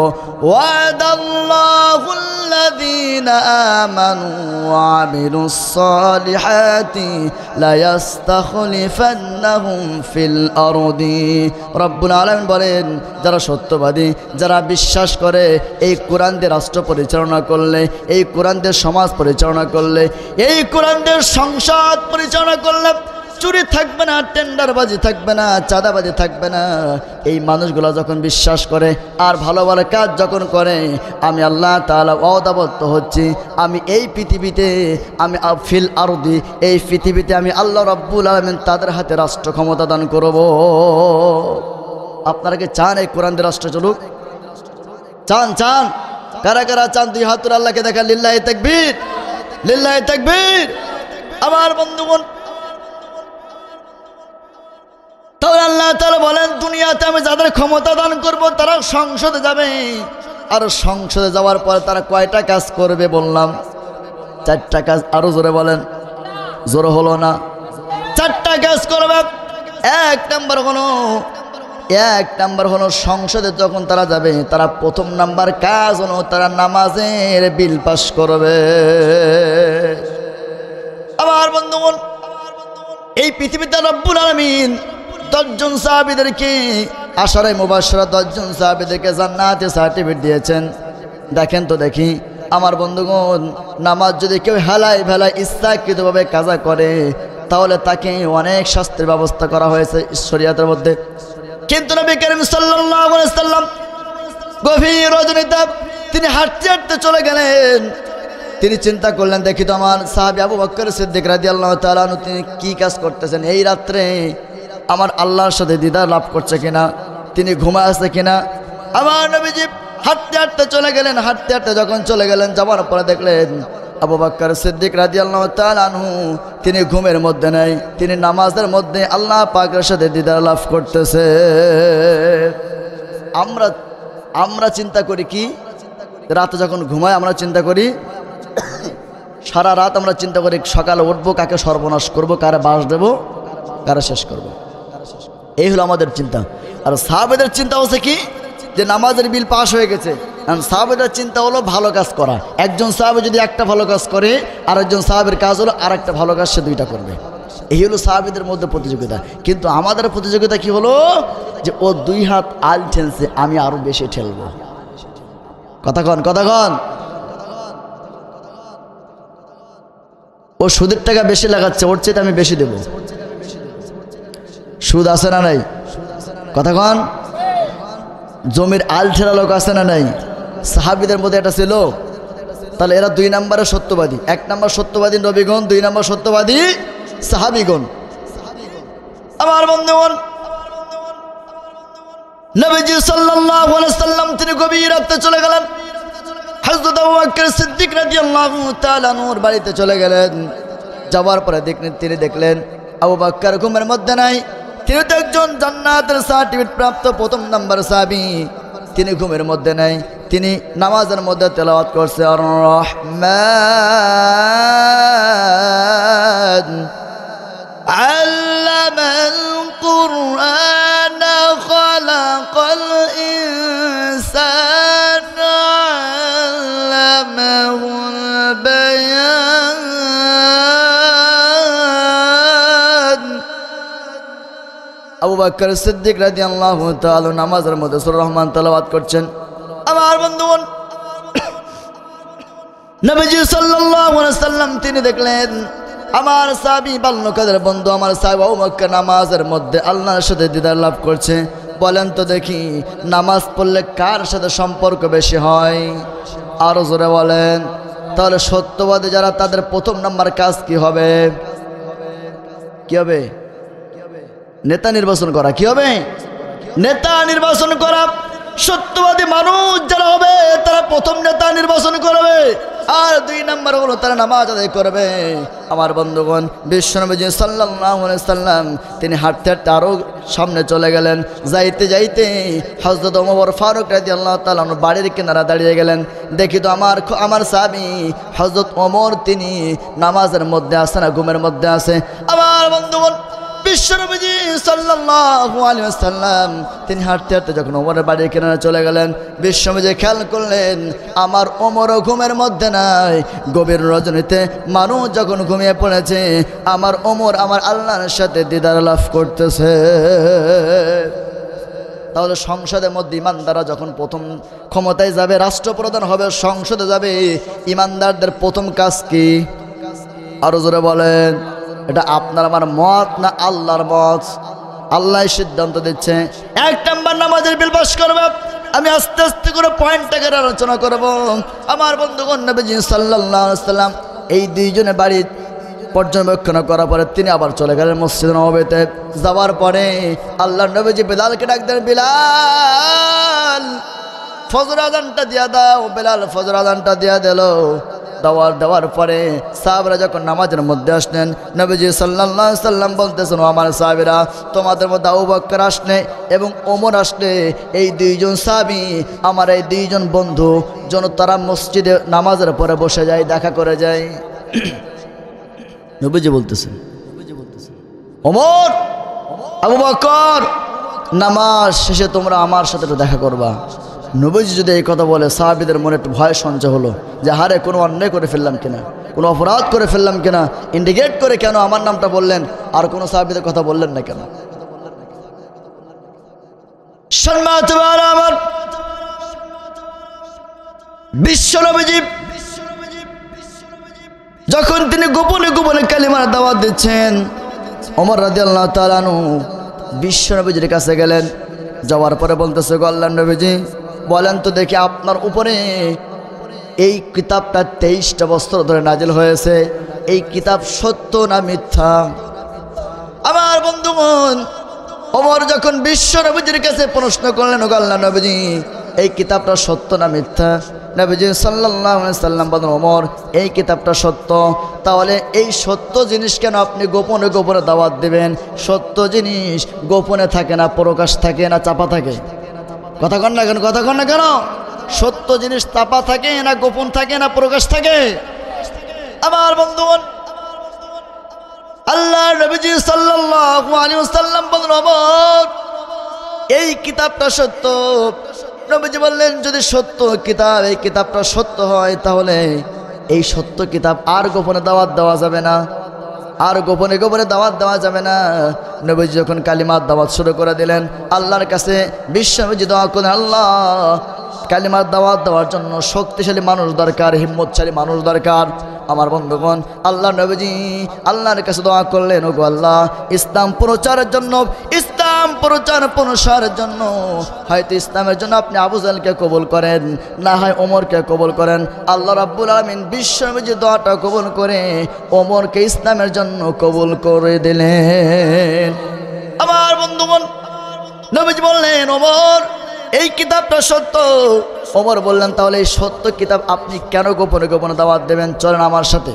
ওয়াদাল্লাহুল্লাযীনা আমানু ওয়া আমিলুস সালিহাতি লা ইস্তাখলিফান্নাহুম ফিল আরদি। রব্বুল আলামিন বলেন যারা সত্যবাদী, যারা বিশ্বাস করে, এই কোরআন দিয়ে রাষ্ট্র পরিচালনা করলে, এই কোরআন দিয়ে সমাজ পরিচালনা করলে, এই কোরআন দিয়ে সংসদ পরিচালনা করলে চুরি থাকবে না, টেন্ডারবাজি থাকবে না, চাঁদাবাজি থাকবে না। এই মানুষগুলো যখন বিশ্বাস করে আর ভালো ভালো কাজ যখন করে, আমি আল্লাহ তাআলা ওয়াদাবদ্ধ হচ্ছি আমি এই পৃথিবীতে, আমি ফিল আরদি, এই পৃথিবীতে আমি আল্লাহ রাব্বুল আলামিন তাদের হাতে রাষ্ট্র ক্ষমতা দান করব। আপনারা কি চান এই কোরআন দিয়ে রাষ্ট্র চলুক? চান? কারা কারা চান? 2 হাত তুলে আল্লাহকে দেখা। লিল্লাহি তাকবীর, লিল্লাহি তাকবীর। আমার বন্ধুগণ, তাহলে আল্লাহ তাআলা বলেন দুনিয়াতে আমি যাদের ক্ষমতা দান করব তারা সংসদে যাবে, আর সংসদে যাওয়ার পরে তারা কয়টা কাজ করবে বললাম? 4টা কাজ। আরো জোরে বলেন। জোরে হলো না? 4টা কাজ করবে। 1 নাম্বার হলো এক নাম্বার হলো সংসদে যখন তারা যাবে, তারা প্রথম নাম্বার কাজ হলো তারা নামাজের বিল পাস করবে। আমার বন্ধুগণ, এই পৃথিবীতে রব্বুল আলামিন 10 জন সাহাবীদেরকে আশারায়ে মুবাশশারা 10 জন সাহাবীদেরকে জান্নাতে সার্টিফিকেট দিয়েছেন। দেখেন তো দেখি আমার বন্ধুগণ, নামাজ যদি কেউ হেলায় ভেলায় ইচ্ছাকৃতভাবে কাজা করে তাহলে তাকে অনেক শাস্তির ব্যবস্থা করা হয়েছে শরীয়তের মধ্যে। কিন্তু নবী করিম সাল্লাল্লাহু আলাইহি ওয়াসাল্লাম গভীর রজনীতে তিনি হাঁটতে হাঁটতে চলে গেলেন। তিনি চিন্তা করলেন, দেখি তো আমার সাহাবী আবু বকর সিদ্দিক রাদিয়াল্লাহু তাআলা আনহু তিনি কি কাজ করতেছেন, এই রাত্রে আমার আল্লাহর সাথে দিদার লাভ করছে কিনা, তিনি ঘুমায় আছে কিনা। আমার নবীজি হাঁটতে হাঁটতে চলে গেলেন। হাঁটতে হাঁটতে যখন চলে গেলেন, যাওয়ার পরে দেখলেন আবু বকর সিদ্দিক রাদিয়াল্লাহু তাআলা আনহু তিনি ঘুমের মধ্যে নেই, তিনি নামাজের মধ্যে আল্লাহ পাকের সাথে দিদার লাভ করতেছে। আমরা চিন্তা করি কি, রাতে যখন ঘুমাই আমরা চিন্তা করি, সারা রাত আমরা চিন্তা করি সকালে উঠবো, কাকে সর্বনাশ করব, কারে বাস দেব, কারে শেষ করব। এই হলো আমাদের চিন্তা। আর সাহাবেদের চিন্তা হচ্ছে কি, যে নামাজের বিল পাস হয়ে গেছে। কারণ সাহাবেদের চিন্তা হলো ভালো কাজ করা। একজন সাহাবে যদি একটা ভালো কাজ করে, আরেকজন সাহাবের কাজ হলো আর একটা ভালো কাজ সে দুইটা করবে। এই হলো সাহাবিদের মধ্যে প্রতিযোগিতা। কিন্তু আমাদের প্রতিযোগিতা কি হলো, যে ও 2 হাত আল ঠেলছে, আমি আরো বেশি ঠেলবো। কথাক্ষণ ও সুদের টাকা বেশি লাগাচ্ছে, ওর চেয়ে আমি বেশি দেব। সুদ আছে না নাই? কথাক্ষণ জমির আল ঠেলা লোক আছে না নাই? সাহাবিদের মধ্যে এটা ছিল। তাহলে এরা 2 নম্বরে সত্যবাদী। 1 নম্বর সত্যবাদী নবীগণ, 2 নম্বর সত্যবাদী সাহাবিগণ। আমার বন্ধুগণ, নবীজি সাল্লাল্লাহু আলাইহি সাল্লাম তিনি গভীর রাতে চলে গেলেন। হযরত আবু বকর সিদ্দিক রাদিয়াল্লাহু তাআলা নূর বাড়িতে চলে গেলেন। যাওয়ার পরে তিনি দেখলেন আবু বকর ঘুমের মধ্যে নাই। তিনি তো একজন জান্নাতের সার্টিফিকেট প্রাপ্ত প্রথম নাম্বার সাহাবী, তিনি ঘুমের মধ্যে নাই। তিনি নামাজের মধ্যে তেলাওয়াত করছে, আর রহমান আল্লামাল কুরআন খালাকাল ইনসানা আল্লামাহুল বায়ান। আবু বকর সিদ্দিক রাদিয়াল্লাহু তাআলা নামাজের মধ্যে সূরা রহমান তেলাওয়াত করছেন। আমার বন্ধুগণ, নবীজি সাল্লাল্লাহু আলাইহি ওয়াসাল্লাম তিনি দেখলেন আমার সাহাবী বাল্যকালের বন্ধু আমার সাহাবী আবু বকর নামাজের মধ্যে আল্লাহর সাথে দিদার লাভ করছে। বলেন তো দেখি, নামাজ পড়লে কার সাথে সম্পর্ক বেশি হয়? আরো জোরে বলেন। তাহলে সত্যবাদী যারা, তাদের প্রথম নাম্বার কাজ কি হবে? কি হবে? নেতা নির্বাচন করা। কি হবে? নেতা নির্বাচন করা। সত্যবাদী মানুষ যারা হবে তারা প্রথম নেতা নির্বাচন করবে, আর 2 নম্বর হলো তারা নামাজ আদায় করবে। আমার বন্ধুগণ, বিশ্বনবী সাল্লাল্লাহু আলাইহি সাল্লাম তিনি হাঁটতে হাঁটতে আরো সামনে চলে গেলেন। যাইতে যাইতে হযরত ওমর ফারুক রাদিয়াল্লাহু তাআলা বাড়ির কিনারা দাঁড়িয়ে গেলেন। দেখি তো আমার সাহাবী হযরত ওমর তিনি নামাজের মধ্যে আছে না ঘুমের মধ্যে আছে? আমার বন্ধুগণ, বিশ্বনবী সাল্লাল্লাহু আলাইহি ওয়াসাল্লাম তিনি হাঁটতে হাঁটতে যখন ওমরের বাড়ির কিনারে চলে গেলেন, বিশ্বনবী খেয়াল করলেন আমার ওমরও ঘুমের মধ্যে নাই। গভীর রজনীতে মানুষ যখন ঘুমিয়ে পড়েছে, আমার ওমর আমার আল্লাহর সাথে দিদার লাভ করতেছে। তাহলে সংসদের মধ্যে ইমানদাররা যখন প্রথম ক্ষমতায় যাবে, রাষ্ট্রপ্রধান হবে, সংসদে যাবে, ইমানদারদের প্রথম কাজ কি? আরো জোরে বলেন। এটা আপনার আমার মত না আল্লাহর মত? আল্লাহ সিদ্ধান্ত দিচ্ছে। 1 নম্বর নামাজের বিল পাস করবে। আমি আস্তে আস্তে করে পয়েন্টটাকে আলোচনা করব। আমার বন্ধুগণ, নবীজি সাল্লাল্লাহু আলাইহি ওয়াসাল্লাম এই 2 জনের বাড়ি পর্যবেক্ষণ করার পরে তিনি আবার চলে গেলেন মসজিদ নববীতে। যাওয়ার পরে আল্লাহর নবীজি বেলালকে ডাক দেন, বেলাল ফজর আযানটা দিয়া দাও। বেলাল ফজর আযানটা দিয়া দিল। দেওয়ার পরে সাহাবীরা যখন নামাজের মধ্যে আসলেন, নবীজি সাল্লাল্লাহু আলাইহি সাল্লাম বলতেছেন, আমার সাহাবীরা, তোমাদের মধ্যে আবু বকর আসলে এবং ওমর আসলে, এই 2 জন সাহাবী আমার এই 2 জন বন্ধু যেন তারা মসজিদে নামাজের পরে বসে যায়, দেখা করে যায়। নবীজি বলতেছেন, ওমর, আবু বকর, নামাজ শেষে তোমরা আমার সাথে একটু দেখা করবা। নবীজি যদি এই কথা বলে সাহাবীদের মনে একটু ভয় সঞ্চয় হলো যে হারে কোনো অন্যায় করে ফেললাম কিনা, কোনো অপরাধ করে ফেললাম কিনা, ইন্ডিকেট করে কেন আমার নামটা বললেন আর কোনো সাহাবীদের কথা বললেন না কেন? সম্মানিত ভাইরা আমার, বিশ্বনবীজি যখন তিনি গোপনে গোপনে কালিমার দাওয়াত দিচ্ছেন, ওমর রাদিয়াল্লাহু তাআলা আনহু বিশ্বনবীজির কাছে গেলেন। যাওয়ার পরে বলতেছে, আল্লাহর নবীজি বলেন তো দেখি আপনার উপরে এই কিতাবটা 23টা বছর ধরে নাজিল হয়েছে, এই কিতাব সত্য না মিথ্যা? আমার বন্ধুগণ, ওমর যখন বিশ্বনবীজির কাছে প্রশ্ন করলেন, আল্লাহর নবীজি এই কিতাবটা সত্য না মিথ্যা? নবীজি সাল্লাল্লাহু আলাইহি সাল্লাম বলেন, ওমর এই কিতাবটা সত্য। তাহলে এই সত্য জিনিস কেন আপনি গোপনে গোপনে দাওয়াত দেবেন? সত্য জিনিস গোপনে থাকে না, প্রকাশ থাকে না, চাপা থাকে? কথা কন না কেন? কথা কন না কেন? সত্য জিনিস চাপা থাকে না, গোপন থাকে না, প্রকাশ থাকে? আমার বন্ধুগণ, আল্লাহ নবীজি সাল্লাল্লাহু আলাইহি ওয়াসাল্লাম বলেন, ওমর এই কিতাবটা সত্য। নবীজি বললেন, যদি সত্য কিতাব, এই কিতাবটা সত্য হয়, তাহলে এই সত্য কিতাব আর গোপনে দাওয়াত দেওয়া যাবে না, আর গোপনে গোপনে দাওয়াত দেওয়া যাবে না। নবীজি যখন কালিমার দাওয়াত শুরু করে দিলেন, আল্লাহর কাছে বিশ্বনবীজি দোয়া করলেন, আল্লাহ কালিমার দাওয়াত দেওয়ার জন্য শক্তিশালী মানুষ দরকার, হিম্মতশালী মানুষ দরকার। আমার বন্ধুগণ, আল্লাহ নবীজি আল্লাহর কাছে দোয়া করলেন, ওগো আল্লাহ ইসলাম প্রচারের জন্য, ইসলাম প্রসারের জন্য হয়তো ইসলামের জন্য আপনি আবু জাহলকে কবুল করেন, না হয় ওমরকে কবুল করেন। আল্লাহ রাব্বুল আলামিন বিশ্বনবীজি দোয়াটা কবুল করে ওমরকে ইসলামের জন্য কবুল করে দিলেন। আমার বন্ধুগণ, নবীজি বললেন, ওমর এই কিতাবটা সত্য। ওমর বললেন, তাহলে এই সত্য কিতাব আপনি কেন গোপনে গোপনে দাওয়াত দেবেন? চলেন আমার সাথে,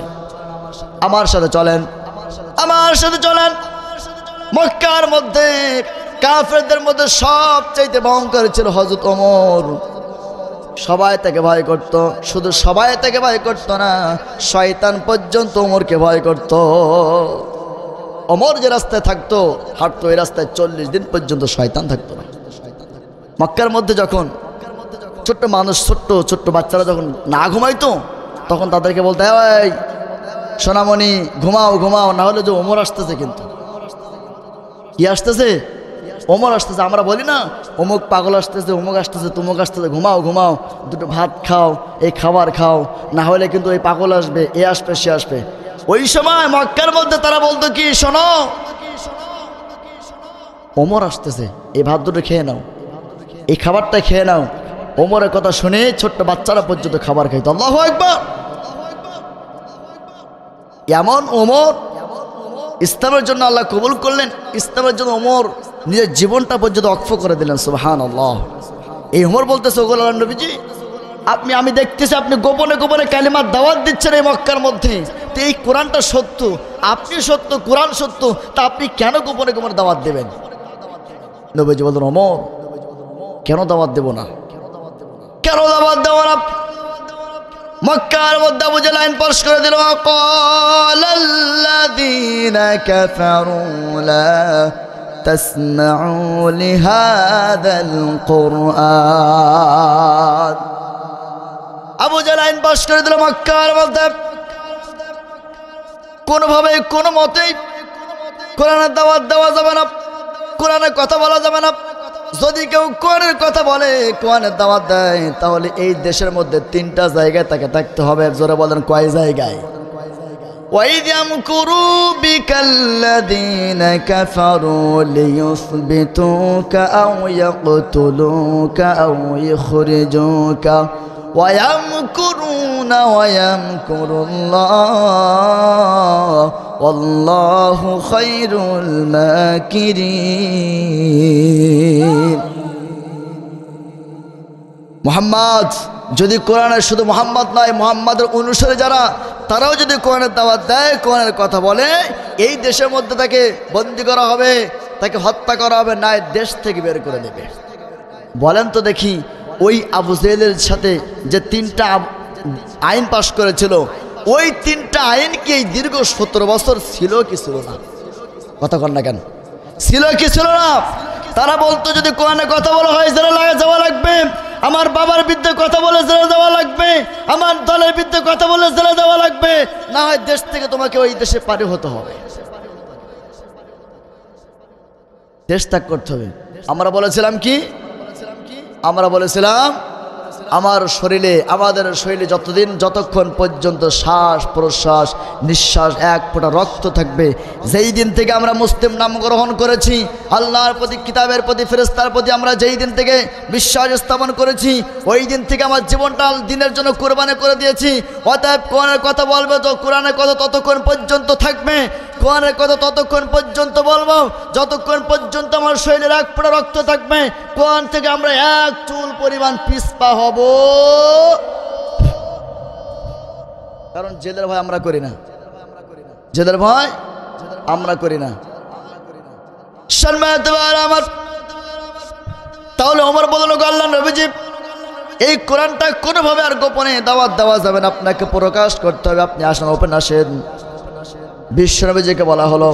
আমার সাথে চলেন, আমার সাথে চলেন। মক্কার মধ্যে কাফেরদের মধ্যে সবচাইতে ভয়ঙ্কর ছিল হযরত ওমর। সবাই তাকে ভয় করত, শুধু সবাই তাকে ভয় করত না, শয়তান পর্যন্ত ওমরকে ভয় করত। ওমর যে রাস্তায় থাকতো, হাঁটতো, এই রাস্তায় 40 দিন পর্যন্ত শয়তান থাকতো না। মক্কার মধ্যে যখন ছোট্ট মানুষ, ছোট্ট ছোট্ট বাচ্চারা যখন না ঘুমাইতো, তখন তাদেরকে বলতে, এই সোনামণি ঘুমাও ঘুমাও, না হলে যে ওমর আসতেছে। কিন্তু কি আসতেছে? ওমর আসতেছে। আমরা বলি না অমুক পাগল আসতেছে, অমুক আসতেছে, তুমুক আসতেছে, ঘুমাও ঘুমাও, দুটো ভাত খাও, এই খাবার খাও, না হলে কিন্তু এই পাগল আসবে, এ আসবে, সে আসবে। ওই সময় মক্কার মধ্যে তারা বলতো কি, শোনো ওমর আসতেছে, এই ভাত দুটো খেয়ে নাও, এই খাবারটা খেয়ে নাও। ওমরের কথা শুনে ছোট্ট বাচ্চারা পর্যন্ত খাবার খাইতো। আল্লাহু আকবার। এমন ওমর ইসলামের জন্য আল্লাহ কবুল করলেন, ইসলামের জন্য ওমর নিজের জীবনটা পর্যন্ত ওয়াকফ করে দিলেন। সুবহানাল্লাহ। এই ওমর বলতেছে, ওগো আল্লাহর নবীজি আমি দেখতেছি আপনি গোপনে গোপনে কালিমার দাওয়াত দিচ্ছেন এই মক্কার মধ্যে, তো এই কোরআনটা সত্য, আপনি সত্য, কোরআন সত্য, তা আপনি কেন গোপনে গোপনে দাওয়াত দেবেন? নবীজি বললেন, ওমর কেন দাওয়াত দেব না, কেন দাওয়াত দেব না? মক্কার মধ্যে আবু জাহল আইন পাশ করে দিল, ক্বালাল্লাযীনা কাফারু লা তাসমাউ লিহাযাল কুরআন। আবু জাহল আইন পাশ করে দিল, মক্কার মধ্যে কোনোভাবে কোনো মতেই কোরআনের দাওয়াত দেওয়া যাবে না, কোরআনের কথা বলা যাবে না। যদি কেউ কোরআনের কথা বলে, কোরআনের দাওয়াত দেয়, তাহলে এই দেশের মধ্যে 3টা জায়গায় তাকে থাকতে হবে। জোরে বলেন, কয় জায়গায়? وَإِذْ يَمْكُرُ بِكَ الَّذِينَ كَفَرُوا لِيُثْبِتُوكَ أَوْ يَقْتُلُوكَ أَوْ يُخْرِجُوكَ وَيَمْكُرُونَ وَيَمْكُرُ اللَّهُ وَاللَّهُ خَيْرُ الْمَاكِرِينَ। মুহাম্মদ যদি কোরআনের, শুধু মুহাম্মদ নয়, মুহাম্মাদের অনুসারী যারা, তারাও যদি কোরআনের দাওয়াত দেয়, কোরআনের কথা বলে, এই দেশের মধ্যে তাকে বন্দী করা হবে, তাকে হত্যা করা হবে, না দেশ থেকে বের করে দেবে। বলেন তো দেখি, ওই আবু জাহলের সাথে যে 3টা আইন পাশ করেছিল, ওই 3টা আইন কি এই দীর্ঘ 17 বছর ছিল কি ছিল না? কথা কন না কেন? ছিল কি ছিল না? তারা বলতো যদি কোরআনে কথা বলা হয় জেলে যাওয়া লাগবে, আমার বাবার বিরুদ্ধে কথা বলে জেলে যাওয়া লাগবে, আমার দলের বিরুদ্ধে কথা বলে জেলে যাওয়া লাগবে, না হয় দেশ থেকে তোমাকে ওই দেশে পারি হতে হবে, দেশ ত্যাগ করতে হবে। আমরা বলেছিলাম কি? আমরা বলেছিলাম আমাদের শরীরে যতক্ষণ পর্যন্ত শ্বাস প্রশ্বাস নিঃশ্বাস এক ফোঁটা রক্ত থাকবে, যেই দিন থেকে আমরা মুসলিম নাম গ্রহণ করেছি, আল্লাহর প্রতি কিতাবের প্রতি ফেরেশতার প্রতি আমরা যেই দিন থেকে বিশ্বাস স্থাপন করেছি, ওই দিন থেকে আমার জীবনটা দিনের জন্য কোরবানি করে দিয়েছি। অতএব কোরআনের কথা বলবে তো কোরআনের কথা ততক্ষণ পর্যন্ত থাকবে, কোরআনের কথা ততক্ষণ পর্যন্ত বলবো যতক্ষণ পর্যন্ত আমার শরীরের এক ফোঁটা রক্ত থাকবে। কোরআন থেকে আমরা এক চুল পরিমাণ পিছপা হব, কারণ জেলের ভয় আমরা করি না, জেলের ভয় আমরা করি না। আমার তাহলে ওমর বলল, আল্লাহ নবীজি এই কোরআনটা কোনোভাবে আর গোপনে দাওয়াত দেওয়া যাবে না, আপনাকে প্রকাশ করতে হবে, আপনি আসেন ওপেন আসেন। বিশ্বনবীজিকে বলা হলো,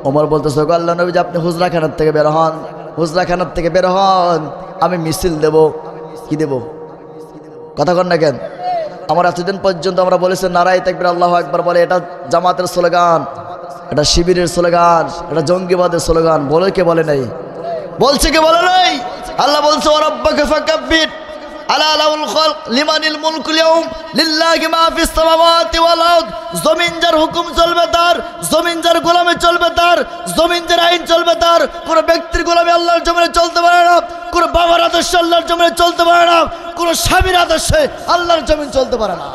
ওমর বলতেছে, আল্লাহ নবীজি আপনি হুজরাখানার থেকে বের হন, হুজরাখানার থেকে বের হন, আমি মিছিল দেব। কি দেব? কথা কন না কেন? আমার এতদিন পর্যন্ত আমরা বলেছি নারায়ে তাকবীর আল্লাহু আকবার বলে, এটা জামাতের স্লোগান, এটা শিবিরের স্লোগান, এটা জঙ্গিবাদের স্লোগান। বলে কে? বলে নাই। বলছে কে? বলে নাই। আল্লাহ বলছে ওয়া রাব্বাকা ফাকাব্বির আলা লাহুল খালক লিমানিল মুলকুল ইয়াউম লিল্লাহি মা ফিস সামাওয়াতি ওয়াল আরদ। জমিন যার হুকুম চলবে তার, জমিন যার গোলামে চলবে তার, জমিন যার আইন চলবে তার। কোন ব্যক্তির গোলামে আল্লাহর জমিনে চলতে পারে না, কোন বাবার আদর্শে আল্লাহর জমিনে চলতে পারে না, কোন স্বামীর আদর্শে আল্লাহর জমিন চলতে পারে না।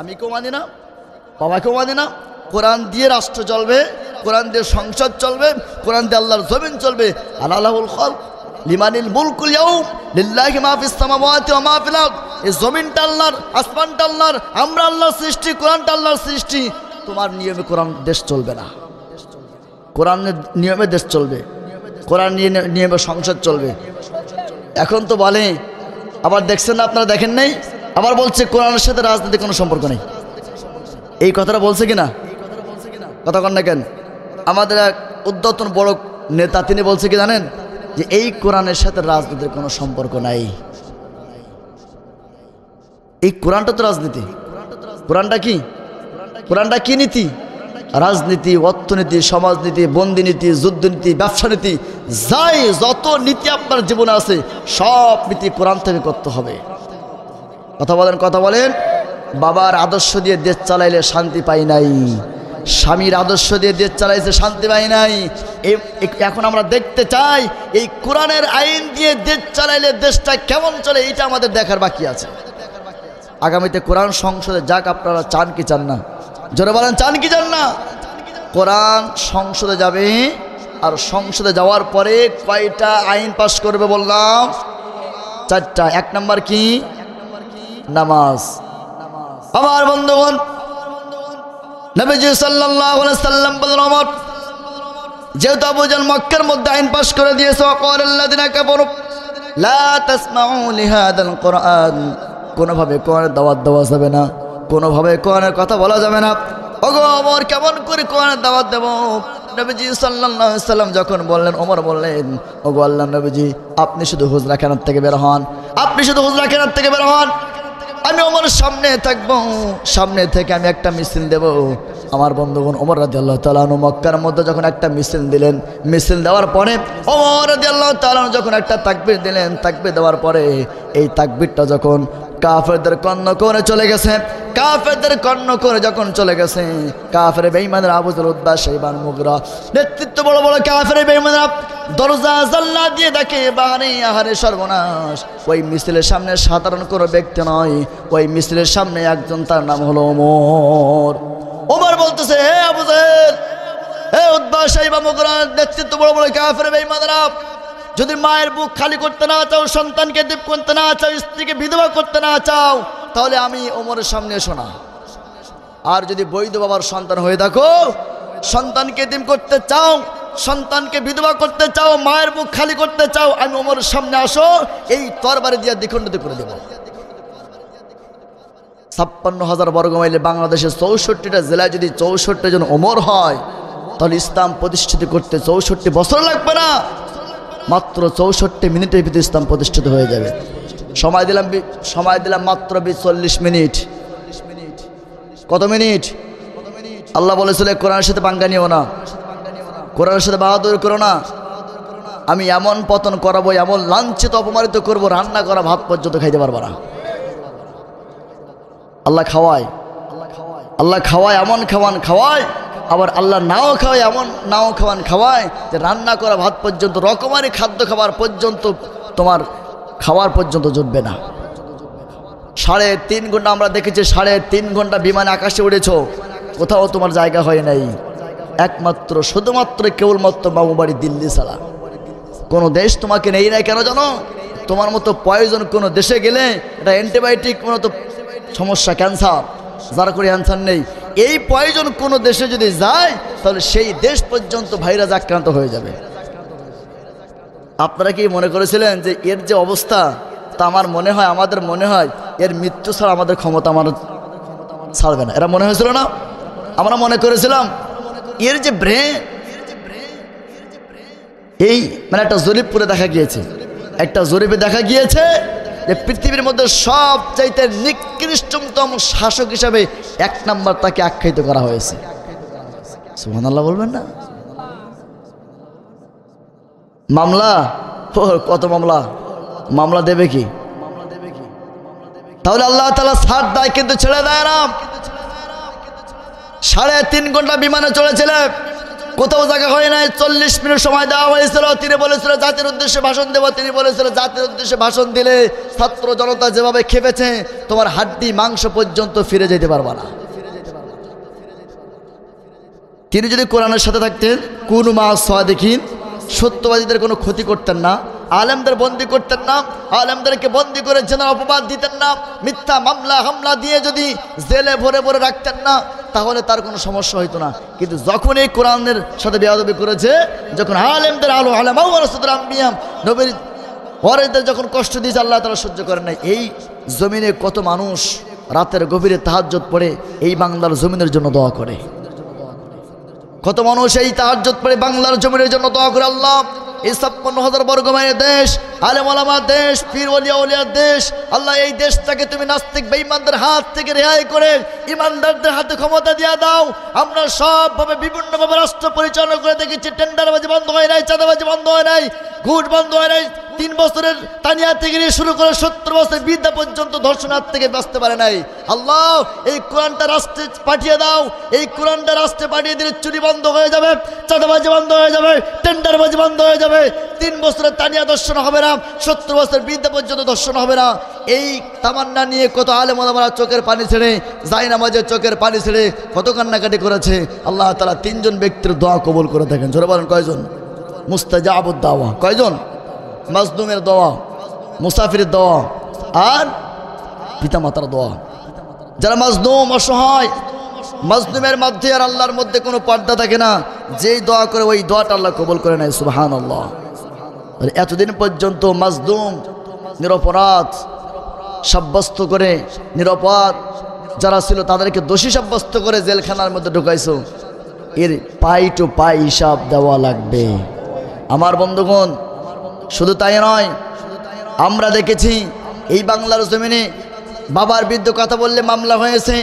আমি কেউ মানি না, বাবাকেও মানি না। কোরআন দিয়ে রাষ্ট্র চলবে, কোরআন দিয়ে সংসদ চলবে, কোরআন দিয়ে আল্লাহর জমিন চলবে। আলা লাহুল খালক লিমানিল মুলকুল ইয়াউম লিল্লাহি মা ফিস সামাওয়াতি ওয়া মা ফিল আরদ। এই জমিনটা আল্লাহর, আসমানটা আল্লাহর, আমরা আল্লাহর সৃষ্টি, কোরআনটা আল্লাহর সৃষ্টি। তোমার নিয়মে কোরআন দেশ চলবে না, কোরআনের নিয়মে দেশ চলবে, কোরআন নিয়মে সংসদ চলবে। এখন তো বলে, আবার দেখছেন না আপনারা? দেখেন নাই? আবার বলছে কোরআনের সাথে রাজনীতির কোনো সম্পর্ক নেই। এই কথাটা বলছে কিনা? কথা কন না কেন? আমাদের এক উদ্ধতন বড় নেতা তিনি বলছে কি জানেন? যে এই কোরআনের সাথে রাজনীতির কোনো সম্পর্ক নাই। এই কোরআনটা তো রাজনীতি। কোরআনটা কি? কোরআনটা কি নীতি? রাজনীতি, অর্থনীতি, সমাজনীতি, বন্দিনীতি, যুদ্ধনীতি, ব্যবসা নীতি, যাই যত নীতি আপনার জীবনে আছে সব নীতি কোরআন থেকে করতে হবে। কথা বলেন, কথা বলেন। বাবার আদর্শ দিয়ে দেশ চালাইলে শান্তি পাই নাই, স্বামীর আদর্শ দিয়ে দেশ চালাইছে শান্তি পাই নাই। এখন আমরা দেখতে চাই এই কোরআনের আইন দিয়ে দেশ চালাইলে দেশটা কেমন চলে, এইটা আমাদের দেখার বাকি আছে। আগামীতে কোরআন সংসদে যাক, আপনারা চান কি চান না? জোরে বলেন, চান কি চান না? কোরআন সংসদে যাবে, আর সংসদে যাওয়ার পরে কয়টা আইন পাশ করবে বললাম? 4টা। 1 নাম্বার কি? নামাজ। আমার বন্ধুগণ, নবীজি সাল্লাল্লাহু আলাইহি সাল্লাম বলেন, ওমর যেহেতু আবু জাহল মক্কার মধ্যে আইন পাশ করে দিয়েছে, ওয়াকালাল্লাযিনা কাফারু লা তাসমাউ লিহাদাল কোরআন, কোনোভাবে কোরআনের দাওয়াত দেওয়া যাবে না, কোনোভাবে কোরআনের কথা বলা যাবে না। ওগো ওমর, কেমন করে কোরআনের দাওয়াত দেব? নবীজি সাল্লাল্লাহু আলাইহি সাল্লাম যখন বললেন, ওমর বললেন, ওগো আল্লাহর নবীজি আপনি শুধু হুজরাখানার থেকে বের হন, আপনি শুধু হুজরাখানার থেকে বের হন, আমি ওমর সামনে থাকবো, সামনে থেকে আমি একটা মিছিল দেব। আমার বন্ধুগণ, ওমর রাদিয়াল্লাহু তাআলা আনহু মক্কার মধ্যে যখন একটা মিছিল দিলেন, মিছিল দেওয়ার পরে ওমর রাদিয়াল্লাহু তাআলা যখন একটা তাকবীর দিলেন, তাকবীর দেওয়ার পরে এই তাকবীরটা যখন কাফেরদের কর্ণ করে চলে গেছে, কাফেরদের কর্ণ করে যখন চলে গেছে, কাফের বেঈমানরা আবু জাহল, উতবা, শাইবা, মুগরা নেতৃত্ব বড় বড় কাফের বেঈমানরা দরজা জানলা দিয়ে দেখে বাহারে আহারে সর্বনাশ। ওই মিছিলের সামনে সাধারণ কোনো ব্যক্তি নয়, ওই মিছিলের সামনে একজন, তার নাম হলো ওমর। ওমর বলতেছে, হে আবু জাহল, হে উতবা, শাইবা, মুগরা নেতৃত্ব বড় বড় কাফের বেঈমানরা, যদি মায়ের বুক খালি করতে না চাও, সন্তানকে দীপ করতে না চাও, স্ত্রীকে বিধবা করতে না চাও, তাহলে আমি ওমরের সামনে এসো না। আর যদি বৈধ বাবার সন্তান হয়ে থাকো, সন্তানকে এতিম করতে চাও, সন্তানকে বিধবা করতে চাও, মায়ের বুক খালি করতে চাও, আমি ওমরের সামনে আসো, এই তরবারি দিয়ে দ্বিখণ্ডিত করে দেব। 56,000 বর্গ মাইলে বাংলাদেশের 64টা জেলায় যদি 64 জন ওমর হয়, তাহলে ইসলাম প্রতিষ্ঠিত করতে 64 বছর লাগবে না, মাত্র 64 মিনিটের ভিতরে ইসলাম প্রতিষ্ঠিত হয়ে যাবে। সময় দিলাম মাত্র 40 মিনিট। কত মিনিট? আল্লাহ বলেছিল কোরআনের সাথে পাঙ্গা নিও না, কোরআনের সাথে বাহাদুরি করো না, আমি এমন পতন করাবো, এমন লাঞ্ছিত অপমানিত করবো, রান্না করা ভাত পর্যন্ত খাইতে পারবো না। আল্লাহ খাওয়ায়, এমন খাওয়ায়, আবার আল্লাহ নাও খাওয়ায়, এমন নাও খাওয়ায় যে রান্না করা ভাত পর্যন্ত, রকমারি খাদ্য খাবার পর্যন্ত তোমার খাওয়ার পর্যন্ত জুটবে না। 3.5 ঘন্টা আমরা দেখেছি, 3.5 ঘন্টা বিমানে আকাশে উড়েছ, কোথাও তোমার জায়গা হয় নাই, একমাত্র শুধুমাত্র কেবলমাত্র বাবুবাড়ি দিল্লি ছাড়া কোনো দেশ তোমাকে নেই নাই। কেন জানো? তোমার মতো পয়জন কোনো দেশে গেলে এটা অ্যান্টিবায়োটিক মতো সমস্যা, ক্যান্সার, যারা করে ক্যান্সার নেই, এই পয়জন কোনো দেশে যদি যায় তাহলে সেই দেশ পর্যন্ত ভাইরাস আক্রান্ত হয়ে যাবে। আপনারা কি মনে করেছিলেন যে এর যে অবস্থা, তা আমাদের মনে হয় এর মৃত্যু ছাড়া আমাদের ক্ষমতা ছাড়বে না, এরা মনে হয়েছিল না? আমরা মনে করেছিলাম এর যে ব্রেন, এই মানে একটা জরিপে দেখা গিয়েছে যে পৃথিবীর মধ্যে সবচাইতে নিকৃষ্টতম শাসক হিসাবে 1 নাম্বার তাকে আখ্যায়িত করা হয়েছে। সুবহানাল্লাহ বলবেন না? মামলা, কত মামলা দেবে কি? তাহলে আল্লাহ তাআলা ছাড় দেয় কিন্তু ছেড়ে দেয় না। 3.5 ঘন্টা বিমানে চলেছিলেন, কোথাও জায়গা হয় নাই। 40 মিনিট সময় দেওয়া হয়েছিল। তিনি বলেছিল জাতির উদ্দেশ্যে ভাষণ দেব। তিনি বলেছিল জাতির উদ্দেশ্যে ভাষণ দিলে ছাত্র জনতা যেভাবে খেপেছে, তোমার হাড্ডি মাংস পর্যন্ত ফিরে যেতে পারবা না। তিনি যদি কোরআনের সাথে থাকতেন, কুনু মা সাদিকিন, সত্যবাদীদের কোনো ক্ষতি করতেন না, আলেমদের বন্দি করতেন না, আলেমদেরকে বন্দি করে জেনার অপবাদ দিতেন না, মিথ্যা মামলা হামলা দিয়ে যদি জেলে ভরে রাখতেন না, তাহলে তার কোনো সমস্যা হইতো না। কিন্তু যখন এই কোরআনের সাথে বেয়াদবি করেছে, যখন আলেমদের নবীর ওয়ারিসদের যখন কষ্ট দিয়েছে, আল্লাহ তাআলা সহ্য করেন নাই। এই জমিনে কত মানুষ রাতের গভীরে তাহাজ্জুদ পড়ে এই বাংলার জমিনের জন্য দোয়া করে, কত মানুষ এই তাহাজ্জুদ পড়ে বাংলার জমিনের জন্য দোয়া করে। আল্লাহ এই 56,000 বর্গ মাইলের দেশ, আলেম ওলামার দেশ, পীর ওলিয়ার দেশ, আল্লাহ এই দেশটাকে তুমি নাস্তিক বেঈমানদের হাত থেকে রেহাই করে ইমানদারদের হাতে ক্ষমতা দিয়ে দাও। আমরা সবভাবে বিভিন্নভাবে রাষ্ট্র পরিচালনা করে দেখেছি, টেন্ডারবাজি বন্ধ হয় নাই, চাঁদাবাজি বন্ধ হয় নাই, ঘুষ বন্ধ হয় নাই। 3 বছরের তানিয়া থেকে শুরু করে 70 বছরের বৃদ্ধা পর্যন্ত ধর্ষণার থেকে বাঁচতে পারে নাই। আল্লাহ এই কোরআনটা রাষ্ট্রে পাঠিয়ে দাও। এই কোরআনটা রাষ্ট্রে পাঠিয়ে দিলে চুরি বন্ধ হয়ে যাবে, চাঁদাবাজি বন্ধ হয়ে যাবে, টেন্ডারবাজি বন্ধ হয়ে যাবে, 3 বছরের তানিয়া ধর্ষণ হবে না, 70 বছরের বৃদ্ধা পর্যন্ত ধর্ষণ হবে না। এই তামান্না নিয়ে কত আলেম ওলামারা চোখের পানি ছেড়ে, জায়নামাজে চোখের পানি ছেড়ে কত কান্নাকাটি করেছে। আল্লাহ তাআলা 3 জন ব্যক্তির দোয়া কবুল করে থাকেন। জোরে বলেন কয়জন? মুস্তাজাবুদ দাওয়া কয়জন? মাজলুমের দোয়া, মুসাফিরের দোয়া, আর পিতামাতার দোয়া। যারা মাজলুম, অসহায়, মাজলুমের মধ্যে আর আল্লাহর মধ্যে কোনো পর্দা থাকে না, যেই দোয়া করে ওই দোয়াটা আল্লাহ কবুল করে নেয়। সুবহানাল্লাহ। এতদিন পর্যন্ত মাজলুম, নিরপরাধ সাব্যস্ত করে, নিরপরাধ যারা ছিল তাদেরকে দোষী সাব্যস্ত করে জেলখানার মধ্যে ঢুকাইছো, এর পাই টু পাই হিসাব দেওয়া লাগবে। আমার বন্ধুগণ, শুধু তাই নয়, আমরা দেখেছি এই বাংলার জমিনে বাবার বিরুদ্ধে কথা বললে মামলা হয়েছে,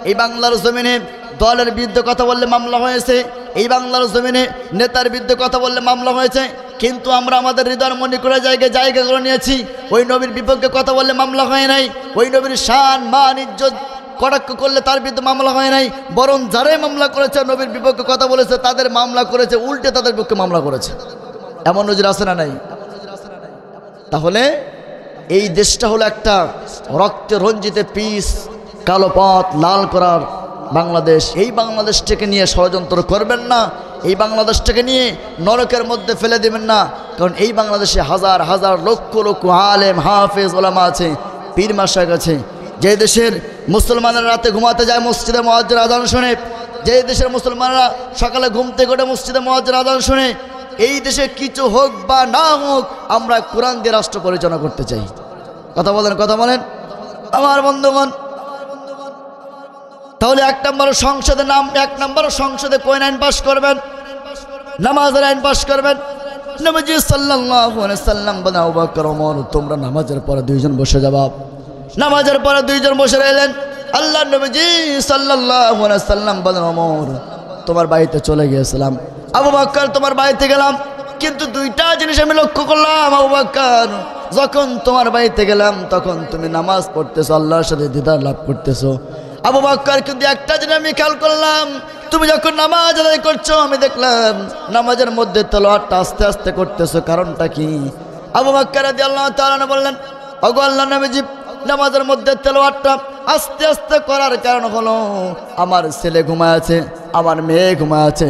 এই বাংলার জমিনে দলের বিরুদ্ধে কথা বললে মামলা হয়েছে, এই বাংলার জমিনে নেতার বিরুদ্ধে কথা বললে মামলা হয়েছে। কিন্তু আমরা আমাদের হৃদয় মনে করে জায়গা করে নিয়েছি, ওই নবীর বিপক্ষে কথা বললে মামলা হয় নাই, ওই নবীর শান মান ইজ্জত কটাক্ষ করলে তার বিরুদ্ধে মামলা হয় নাই, বরং যারাই মামলা করেছে নবীর বিপক্ষে কথা বলেছে তাদের মামলা করেছে, উল্টে তাদের বিপক্ষে মামলা করেছে। এমন নজির আছে না নাই? তাহলে এই দেশটা হলো একটা রক্তে রঞ্জিত পিস, কালো পথ লাল করার বাংলাদেশ। এই বাংলাদেশটাকে নিয়ে ষড়যন্ত্র করবেন না, এই বাংলাদেশটাকে নিয়ে নরকের মধ্যে ফেলে দেবেন না। কারণ এই বাংলাদেশে হাজার হাজার লক্ষ লক্ষ আলেম হাফেজ ওলামা আছে, পীর মাশায়েখ আছে। যে দেশের মুসলমানরা রাতে ঘুমাতে যায় মসজিদে মুয়াজ্জিন আযান শুনে, যে দেশের মুসলমানরা সকালে ঘুম থেকে উঠে মসজিদে মুয়াজ্জিন আযান শুনে, এই দেশে কিছু হোক বা না হোক আমরা কোরআন দিয়ে রাষ্ট্র পরিচালনা করতে চাই। কথা বলেন আমার বন্ধুগণ। তাহলে 1 নম্বর সংসদে কোন আইন পাস করবেন? নামাজের আইন পাস করবেন, নবীজি সাল্লাল্লাহু আলাইহি সাল্লাম বলেন, আবু বকর, ওমর, তোমরা নামাজের পরে দুইজন বসে যাবা। নামাজের পরে দুইজন বসে রইলেন। আল্লাহ নবীজি সাল্লাল্লাহু আলাইহি সাল্লাম বলেন, ওমর, তোমার বাড়িতে চলে গিয়েছিলাম। আবু বকর, তোমার বাড়িতে গেলাম, কিন্তু দুইটা জিনিস আমি লক্ষ্য করলাম। আবু বকর, যখন তোমার বাড়িতে গেলাম তখন তুমি নামাজ পড়তেছো, আল্লাহর সাথে দিদার লাভ করতেছো। আবু বকর, কিন্তু একটা জিনিস আমি খেয়াল করলাম, তুমি যখন নামাজ আদায় করছো আমি দেখলাম নামাজের মধ্যে তেলাওয়াতটা আস্তে আস্তে করতেছো, কারণটা কি? আবু বকর রাদিয়াল্লাহু তাআলা বললেন, ওগো আল্লাহর নবীজি, নামাজের মধ্যে তেলাওয়াতটা আস্তে আস্তে করার কারণ হলো আমার ছেলে ঘুমায় আছে, আমার মেয়ে ঘুমায় আছে,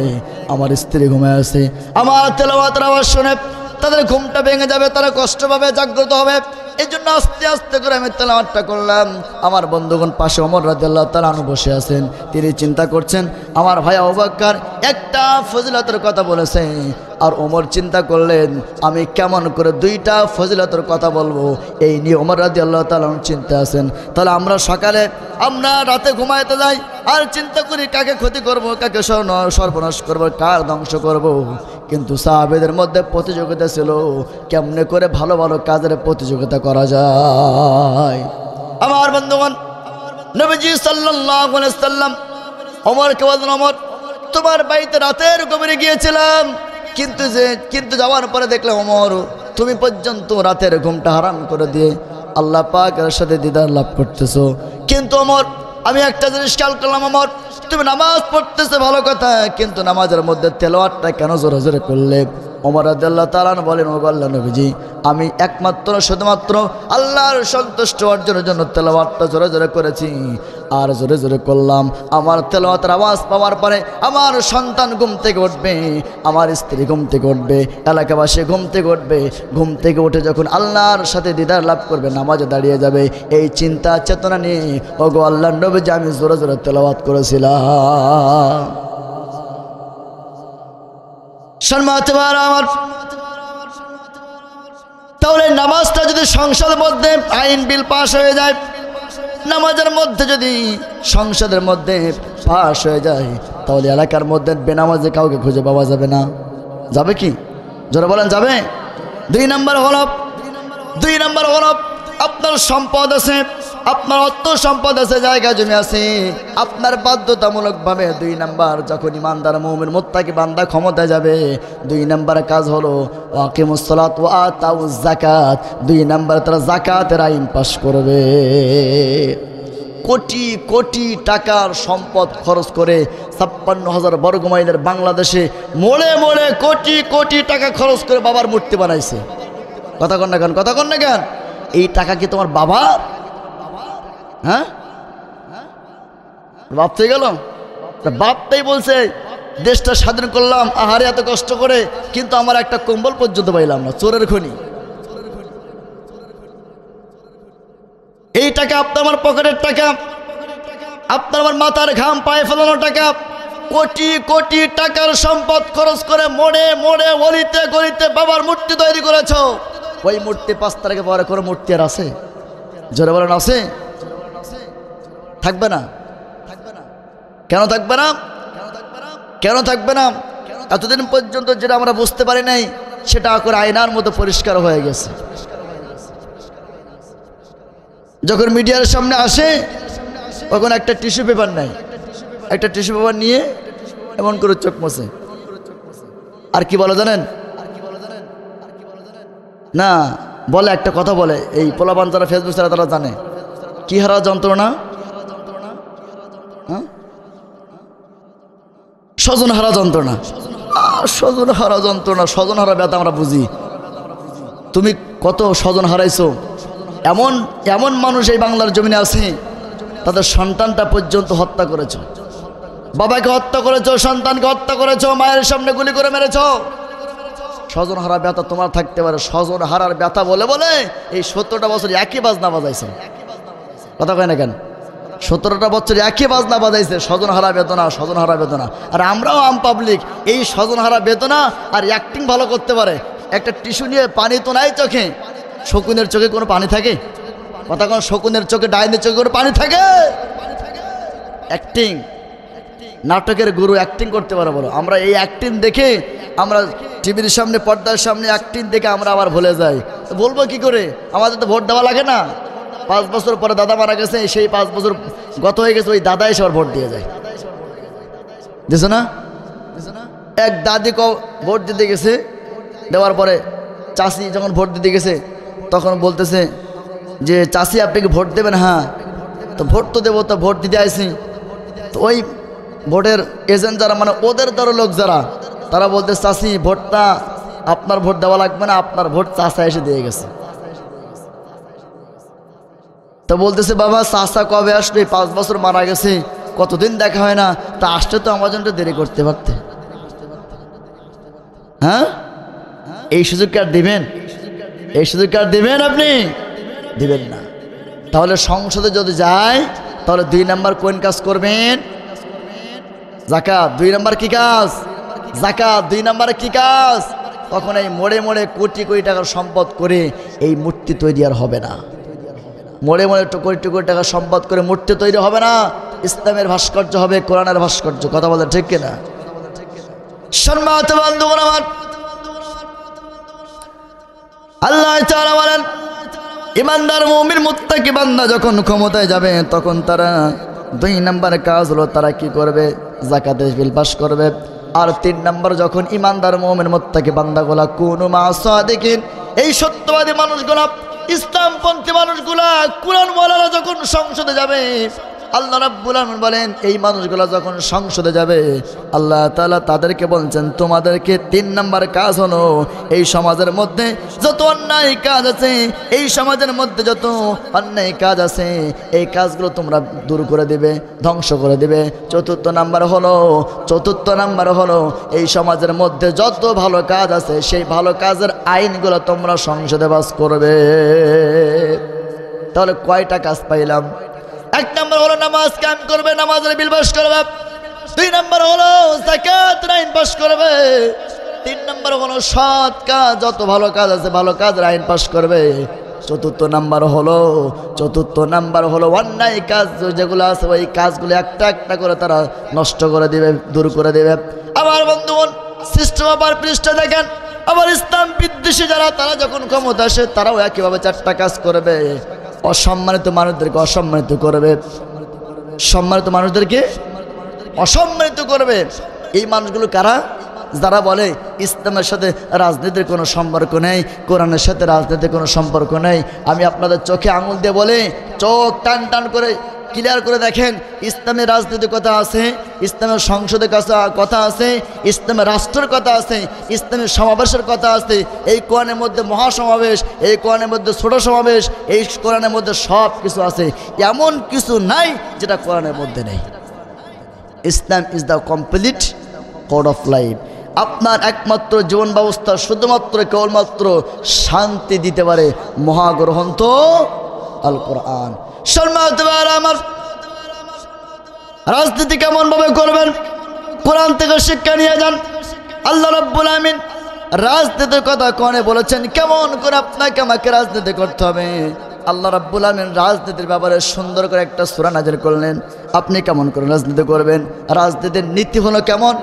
আমার স্ত্রী ঘুমায় আছে। আমার তেলাওয়াতের আওয়াজ শুনে তাদের ঘুমটা ভেঙে যাবে, তারা কষ্ট পাবে, জাগ্রত হবে। এই জন্য আস্তে আস্তে করে আমি তেলাওয়াতটা করলাম। আমার বন্ধুগণ পাশে ওমর রাদিয়াল্লাহু তাআলা আনহু বসে আছেন, তিনি চিন্তা করছেন আমার ভাই আবু বকর একটা ফজিলতের কথা বলেছে, আর ওমর চিন্তা করলেন আমি কেমন করে দুইটা ফজিলতের কথা বলবো, এই নিয়ে ওমর রাদিয়াল্লাহু তাআলা চিন্তা আছেন। তাহলে আমরা সকালে আমরা রাতে ঘুমাইতে যাই আর চিন্তা করি কাকে ক্ষতি করব, কাকে সর্বনাশ করব, কার ধ্বংস করব। কিন্তু সাহাবেদের মধ্যে প্রতিযোগিতা ছিল কেমনে করে ভালো ভালো কাজের প্রতিযোগিতা করা যায়। আমার বন্ধুগণ, নবীজি সাল্লাল্লাহু আলাইহি সাল্লাম ওমরকে বললেন, ওমর, তোমার বাড়িতে রাতের গভীরে গিয়েছিলাম, কিন্তু যাওয়ার পরে দেখলাম ওমর তুমি পর্যন্ত রাতের ঘুমটা হারাম করে দিয়ে আল্লাহ পাকের সাথে দিদার লাভ করতেছো। কিন্তু ওমর, আমি একটা জিনিস খেয়াল করলাম, ওমর, তুমি নামাজ পড়তেছো ভালো কথা, কিন্তু নামাজের মধ্যে তেলাওয়াতটা কেন জোরে জোরে করলে? ওমর রাদিয়াল্লাহু তাআলা বলেন, ও আল্লাহর নবীজি, আমি একমাত্র শুধুমাত্র আল্লাহর সন্তুষ্ট অর্জনের জন্য তেলাওয়াতটা জোরে জোরে করেছি। আর জোরে জোরে করলাম, আমার তেলাওয়াতের আওয়াজ পাওয়ার পরে আমার সন্তান ঘুম থেকে উঠবে, আমার স্ত্রী ঘুম থেকে উঠবে, এলাকাবাসী ঘুম থেকে উঠবে, ঘুম থেকে উঠে যখন আল্লাহর সাথে দিদার লাভ করবে, নামাজে দাঁড়িয়ে যাবে, এই চিন্তা চেতনা নিয়ে ওগো আল্লাহর নবীজি আমি জোরে জোরে তেলাওয়াত করেছিলাম। আমার তাহলে নামাজটা যদি সংসদের মধ্যে আইন বিল পাশ হয়ে যায়, নামাজের মধ্যে যদি সংসদের মধ্যে পাশ হয়ে যায়, তাহলে এলাকার মধ্যে বেনামাজে কাউকে খুঁজে পাওয়া যাবে না। যাবে কি? যারা বলেন যাবে। দুই নাম্বার হলো আপনার সম্পদ আছে, আপনার অর্থ সম্পদ আছে, জায়গা জমি আছে, আপনার বাধ্যতামূলকভাবে 2 নাম্বার যখন ইমানদার মুমিন মুত্তাকি বান্দা ক্ষমতায় যাবে, 2 নাম্বার কাজ হলো আকিমুস সালাত ওয়া আতাউজ যাকাত। 2 নাম্বার তারা যাকাতের আইন পাশ করবে। কোটি কোটি টাকার সম্পদ খরচ করে 56,000 বর্গ মাইলের বাংলাদেশে মোড়ে মোড়ে কোটি কোটি টাকা খরচ করে বাবার মূর্তি বানাইছে। কথা কন না কেন? এই টাকা কি তোমার বাবা? হ্যাঁ, বাপ থেকে গেল? বাপটাই বলছে দেশটা স্বাধীন করলাম, আহারে এত কষ্ট করে, কিন্তু আমার একটা কম্বল পর্যন্ত পাইলাম না, চোরের খনি। এই টাকা আপনার আমার পকেটের টাকা, আপনার আমার মাথার ঘাম পায়ে ফেলানো টাকা, কোটি কোটি টাকার সম্পদ খরচ করে মোড়ে মোড়ে অলিতে গলিতে বাবার মূর্তি তৈরি করেছ। ওই মূর্তি 5 তারিখে পরে কোনো মূর্তি আর আছে? জোরে বলেন আছে? থাকবে না? কেন থাকবে না? কেন থাকবে না? এতদিন পর্যন্ত যেটা আমরা বুঝতে পারি নাই, সেটা করে আয়নার মতো পরিষ্কার হয়ে গেছে। যখন মিডিয়ার সামনে আসে তখন একটা টিস্যু পেপার নেয়, একটা টিস্যু পেপার নিয়ে এমন করে চোখ মোছে। আর কি বলে জানেন? না, বলে একটা কথা বলে, এই পোলাপান যারা ফেসবুক ছাড়া তারা জানে কি হারা যন্ত্রণা, স্বজন হারা যন্ত্রণা। স্বজন হারা যন্ত্রণা, স্বজন হারা ব্যথা আমরা বুঝি। তুমি কত স্বজন হারাইছো? এমন এমন মানুষ এই বাংলার জমিনে আছে, তাদের সন্তানটা পর্যন্ত হত্যা করেছ, বাবাকে হত্যা করেছ, সন্তানকে হত্যা করেছ, মায়ের সামনে গুলি করে মেরেছ। স্বজন হারা ব্যথা তোমার থাকতে পারে, স্বজন হারার ব্যথা বলে বলে এই 17টা বছর একই বাজনা বাজাইছে। কথা কয় না কেন? 17টা বছর একই বাজনা বাজাইছে, স্বজন হারা বেদনা, স্বজন হারা বেদনা। আর আমরাও আম পাবলিক এই স্বজন হারা বেদনা আর অ্যাক্টিং ভালো করতে পারে। একটা টিস্যু নিয়ে, পানি তো নাই চোখে, শকুনের চোখে কোনো পানি থাকে? কথা কোন? শকুনের চোখে, ডাইনের চোখে কোনো পানি থাকে? অ্যাক্টিং। নাটকের গুরু অ্যাক্টিং করতে পারে বলো? আমরা এই অ্যাক্টিং দেখে আমরা টিভির সামনে পর্দার সামনে অ্যাক্টিং দেখে আমরা আবার ভুলে যাই। তো বলবো কি করে? আমাদের তো ভোট দেওয়া লাগে না। 5 বছর পরে দাদা মারা গেছে, সেই 5 বছর গত হয়ে গেছে, ওই দাদা এসে আবার ভোট দিয়ে যায়। দিছো না? এক দাদি ভোট দিতে গেছে, দেওয়ার পরে চাষি যখন ভোট দিতে গেছে তখন বলতেছে যে চাষি আপনি কি ভোট দেবেন? হ্যাঁ। তো ভোট তো দেবো, তো ভোট দিতে আসি। তো ওই ভোটের এজেন্ট যারা, মানে ওদের দ্বারা লোক যারা, তারা বলতে চাষি ভোটটা আপনার ভোট দেওয়া লাগবে না, আপনার ভোট চাষা এসে দিয়ে গেছে। তো বলতেছে বাবা চাষা কবে আসলো? 5 বছর মারা গেছে, কতদিন দেখা হয় না, তা আসতে তো আমার জন্য দেরি করতে পারতে। হ্যাঁ, এই সুযোগ কার দিবেন? এই সুযোগ কার দিবেন? আপনি দিবেন না। তাহলে সংসদে যদি যায় তাহলে 2 নাম্বার কোন কাজ করবেন? যাকাত। 2 নাম্বার কি কাজ? যাকাত। 2 নাম্বারে কি কাজ? তখন এই মোড়ে মোড়ে কোটি কোটি টাকার সম্পদ করে এই মূর্তি তৈরি আর হবে না। মোড়ে মোড়ে কোটি কোটি টাকার সম্পদ করে মূর্তি তৈরি হবে না। ইসলামের ভাস্কর্য হবে, কোরআনের ভাস্কর্য। কথা বলে ঠিক কিনা? সম্মানিত বন্ধুগণ আমার, আল্লাহ তাআলা বলেন ইমানদার মুমিন মুত্তাকি বান্দা যখন ক্ষমতায় যাবে তখন তারা 2 নাম্বার কাজ হলো তারা কি করবে? যাকাতের বিল পাস করবে। আর 3 নাম্বার যখন ইমানদার মুমিন মুত্তাকি বান্দাগুলা কুনু মা সাদিকিন, এই সত্যবাদী মানুষগুলা, ইসলামপন্থী মানুষগুলা, কুরআন ওয়ালারা যখন সংসদে যাবে, আল্লাহ রাব্বুল আলামিন বলেন এই মানুষগুলা যখন সংসদে যাবে আল্লাহ তাআলা তাদেরকে বলছেন তোমাদেরকে 3 নাম্বার কাজ হলো এই সমাজের মধ্যে যত অন্যায় কাজ আছে, এই সমাজের মধ্যে যত অন্যায় কাজ আছে এই কাজগুলো তোমরা দূর করে দিবে, ধ্বংস করে দিবে। চতুর্থ নাম্বার হলো এই সমাজের মধ্যে যত ভালো কাজ আছে সেই ভালো কাজের আইনগুলো তোমরা সংসদে পাস করবে। তাহলে কয়টা কাজ পাইলাম? 1 নাম্বার হলো নামাজ কায়েম করবে, নামাজের বিল পাস করবে। 2 নাম্বার হলো যাকাতের আইন পাস করবে। 3 নাম্বার হলো সৎ কাজ, যত ভালো কাজ আছে ভালো কাজের আইন পাস করবে। চতুর্থ নাম্বার হলো অন্যায় কাজ যেগুলো আছে ওই কাজগুলো একটা একটা করে তারা নষ্ট করে দিবে, দূর করে দিবে। আমার বন্ধুগণ সিস্টেম আবার পৃষ্ঠা দেখেন, আবার ইসলাম বিদ্বেষী যারা তারা যখন ক্ষমতা আসে তারাও একইভাবে 4টা কাজ করবে। অসম্মানিত মানুষদেরকে অসম্মানিত করবে, সম্মানিত মানুষদেরকে অসম্মানিত করবে। এই মানুষগুলো কারা? যারা বলে ইসলামের সাথে রাজনীতির কোনো সম্পর্ক নেই, কোরআনের সাথে রাজনীতির কোনো সম্পর্ক নেই। আমি আপনাদের চোখে আঙুল দিয়ে বলে, চোখ টান টান করে ক্লিয়ার করে দেখেন, ইসলামের রাজনীতির কথা আছে, ইসলামের সংসদের কথা আছে, ইসলামের রাষ্ট্রের কথা আছে, ইসলামের সমাবেশের কথা আছে। এই কোরআনের মধ্যে মহাসমাবেশ, এই কোরআনের মধ্যে ছোট সমাবেশ, এই কোরআনের মধ্যে সব কিছু আছে। এমন কিছু নাই যেটা কোরআনের মধ্যে নেই। Islam is the complete code of life. আপনার একমাত্র জীবন ব্যবস্থা শুধুমাত্র কেবলমাত্র শান্তি দিতে পারে মহাগ্রন্থ আল কোরআন। সম্মানিত ভাইরা আমার, রাজনীতি কেমন ভাবে করবেন কোরআন থেকে শিক্ষা নিয়ে যান। আল্লাহ রাব্বুল আমিন রাজনীতির কথা কোরআনে বলেছেন, কেমন করে আপনাকে আমাকে রাজনীতি করতে হবে। আল্লাহ রাব্বুল আমিন রাজনীতির ব্যাপারে সুন্দর করে একটা সূরা নাযিল করলেন। আপনি কেমন করে রাজনীতি করবেন, রাজনীতির নীতি হলো কেমন,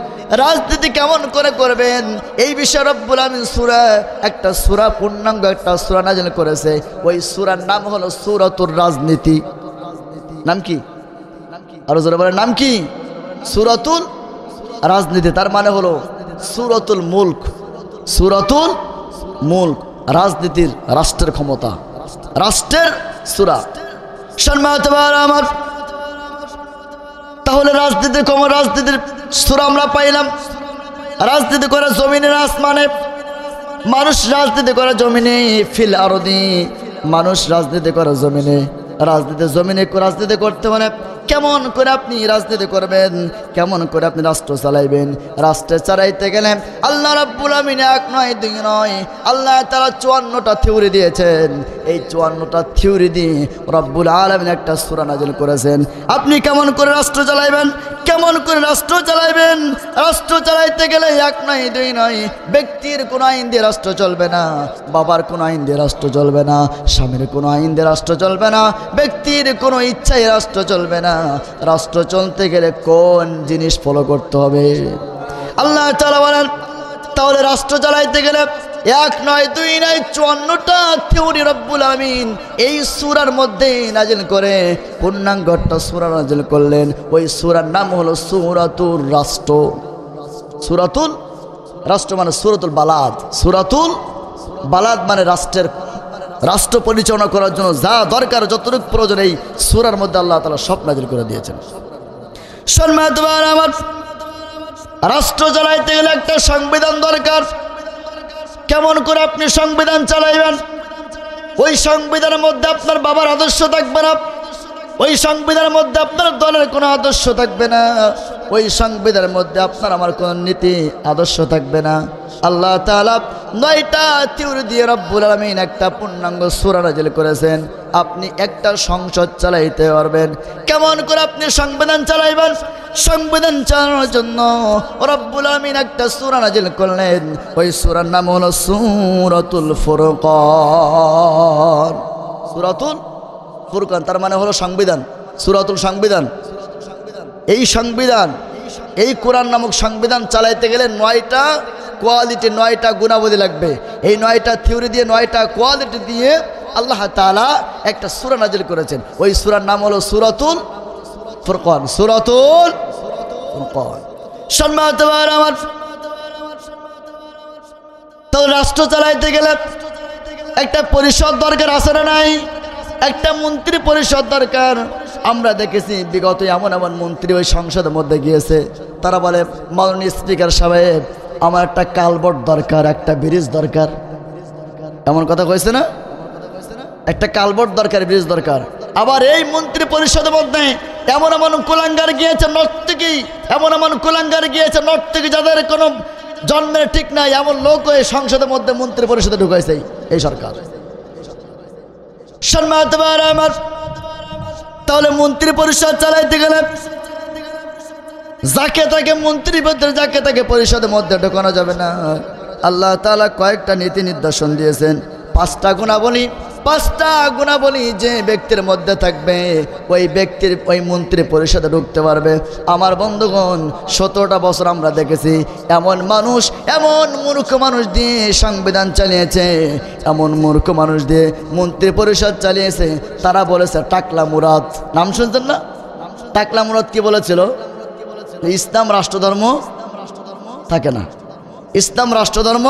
রাজনীতি কেমন করে করবেন, এই বিষয়ে রব্বুল আমিন একটা সূরা পূর্ণাঙ্গ একটা সূরা নাযিল করেছে। ওই সূরার নাম হলো সূরাতুর রাজনীতি। নাম কি? আরো জোরে বলেন, নাম কি? সূরাতুল রাজনীতি। তার মানে হলো সূরাতুল মুলক। সূরাতুল মুলক, রাজনীতির, রাষ্ট্রের ক্ষমতা, রাষ্ট্রের সূরা। সম্মানিত ভাইরা আমার, তাহলে রাজনীতির ক্ষমতা, রাজনীতির সূরা আমরা পাইলাম। রাজনীতি করে জমিনের আসমানে, মানুষ রাজনীতি করে জমিনে, ফিল আরদি, মানুষ রাজনীতি করে জমিনে। জমিনে রাজনীতি করতে মানে কেমন করে আপনি রাজনীতি করবেন, কেমন করে আপনি রাষ্ট্র চালাইবেন। রাষ্ট্র চালাইতে গেলে আল্লাহ রাব্বুল আমিন 1 নয় 2 নয়, আল্লাহ তাআলা 54টা থিওরি দিয়েছেন। এই 54টা থিওরি দিয়ে রব্বুল আলামিন একটা সূরা নাযিল করেছেন। আপনি কেমন করে রাষ্ট্র চালাইবেন, কেমন করে রাষ্ট্র চালাইবেন। রাষ্ট্র চালাইতে গেলে 1 নয় 2 নয়, ব্যক্তির কোনো আইন দিয়ে রাষ্ট্র চলবে না, বাবার কোনো আইন দিয়ে রাষ্ট্র চলবে না, স্বামীর কোনো আইন দিয়ে রাষ্ট্র চলবে না, ব্যক্তির কোনো ইচ্ছায় রাষ্ট্র চলবে না। রাষ্ট্র চলতে গেলে কোন জিনিস ফলো করতে হবে? আল্লাহ তাআলা বলেন, তাহলে রাষ্ট্র চালাইতে গেলে 1 নয় 2 নয় 54টা থিওরি রব্বুল আমিন এই সূরার মধ্যে নাজিল করে পূর্ণাঙ্গটা সূরা নাজিল করলেন। ওই সূরার নাম হলো সূরাতুর রাষ্ট্র। সূরাতুল রাষ্ট্র মানে সূরাতুল বালাদ। সূরাতুল বালাদ মানে রাষ্ট্র পরিচালনা করার জন্য যা দরকার, যতটুকু প্রয়োজন এই সূরার মধ্যে আল্লাহ তাআলা সব নাজিল করে দিয়েছেন। সম্মানিত ভাইরা আমার, রাষ্ট্র চালাইতে গেলে একটা সংবিধান দরকার। কেমন করে আপনি সংবিধান চালাইবেন? ওই সংবিধানের মধ্যে আপনার বাবার আদর্শ থাকবে না, ওই সংবিধানের মধ্যে আপনার দলের কোনো আদর্শ থাকবে না, ওই সংবিধানের মধ্যে আপনার আমার কোনো নীতি আদর্শ থাকবে না। আল্লাহ তাআলা 9টা থিওরি দিয়ে রব্বুল আলামিন একটা পূর্ণাঙ্গ সূরা নাজিল করেছেন। আপনি একটা সংসদ চালাইতে পারবেন। কেমন করে আপনি সংবিধান চালাইবেন? সংবিধান চালানোর জন্য রব্বুল আমিন একটা সূরা নাজিল করলেন। ওই সূরার নাম হলো সূরাতুল ফুরকান। সূরাতুল ফুরকান তার মানে হলো সংবিধান। সূরাতুল সংবিধান। এই সংবিধান, এই কোরআন নামক সংবিধান চালাইতে গেলে 9টা কোয়ালিটি, 9টা গুণাবলী লাগবে। এই 9টা থিওরি দিয়ে, 9টা কোয়ালিটি দিয়ে আল্লাহ তাআলা একটা সূরা নাজিল করেছেন। ওই সূরার নাম হলো সূরাতুল ফুরকান। সূরাতুল ফুরকান। সম্মানিত ভাইরা আমার, তো রাষ্ট্র চালাইতে গেলে একটা পরিষদ দরকার, আছে না নাই? একটা মন্ত্রী পরিষদ দরকার। আমরা দেখেছি বিগত এমন এমন মন্ত্রী ওই সংসদের মধ্যে গিয়েছে, তারা বলে মাননীয় স্পিকার সাহেব আমার একটা কালভার্ট দরকার, একটা ব্রিজ দরকার। এমন কথা কইছে না? একটা কালভার্ট দরকার, ব্রিজ দরকার। আবার এই মন্ত্রী পরিষদের মধ্যে এমন এমন কুলাঙ্গার গিয়েছে নর্তকী, এমন এমন কুলাঙ্গার গিয়েছে নর্তকী যাদের কোনো জন্মের ঠিক নাই, এমন লোক এই সংসদের মধ্যে মন্ত্রী পরিষদে ঢুকাইছে এই সরকার। সম্মানিত ভাইরা আমার, তাহলে মন্ত্রী পরিষদ চালাইতে গেলে যাকে তাকে মন্ত্রী পদের, যাকে তাকে পরিষদের মধ্যে ঢোকানো যাবে না। আল্লাহ তাআলা কয়েকটা নীতি নির্দেশন দিয়েছেন। 5টা গুণাবলী, 5টা গুণাবলী যে ব্যক্তির মধ্যে থাকবে ওই ব্যক্তির ওই মন্ত্রী পরিষদে ঢুকতে পারবে। আমার বন্ধুগণ, 17টা বছর আমরা দেখেছি এমন মানুষ, এমন মূর্খ মানুষ দিয়ে সংবিধান চালিয়েছে, এমন মূর্খ মানুষ দিয়ে মন্ত্রী পরিষদ চালিয়েছে। তারা বলেছে টাকলা মুরাদ, নাম শুনছেন না? টাকলা মুরাদ কি বলেছিল? ইসলাম রাষ্ট্রধর্ম থাকে না, ইসলাম রাষ্ট্রধর্ম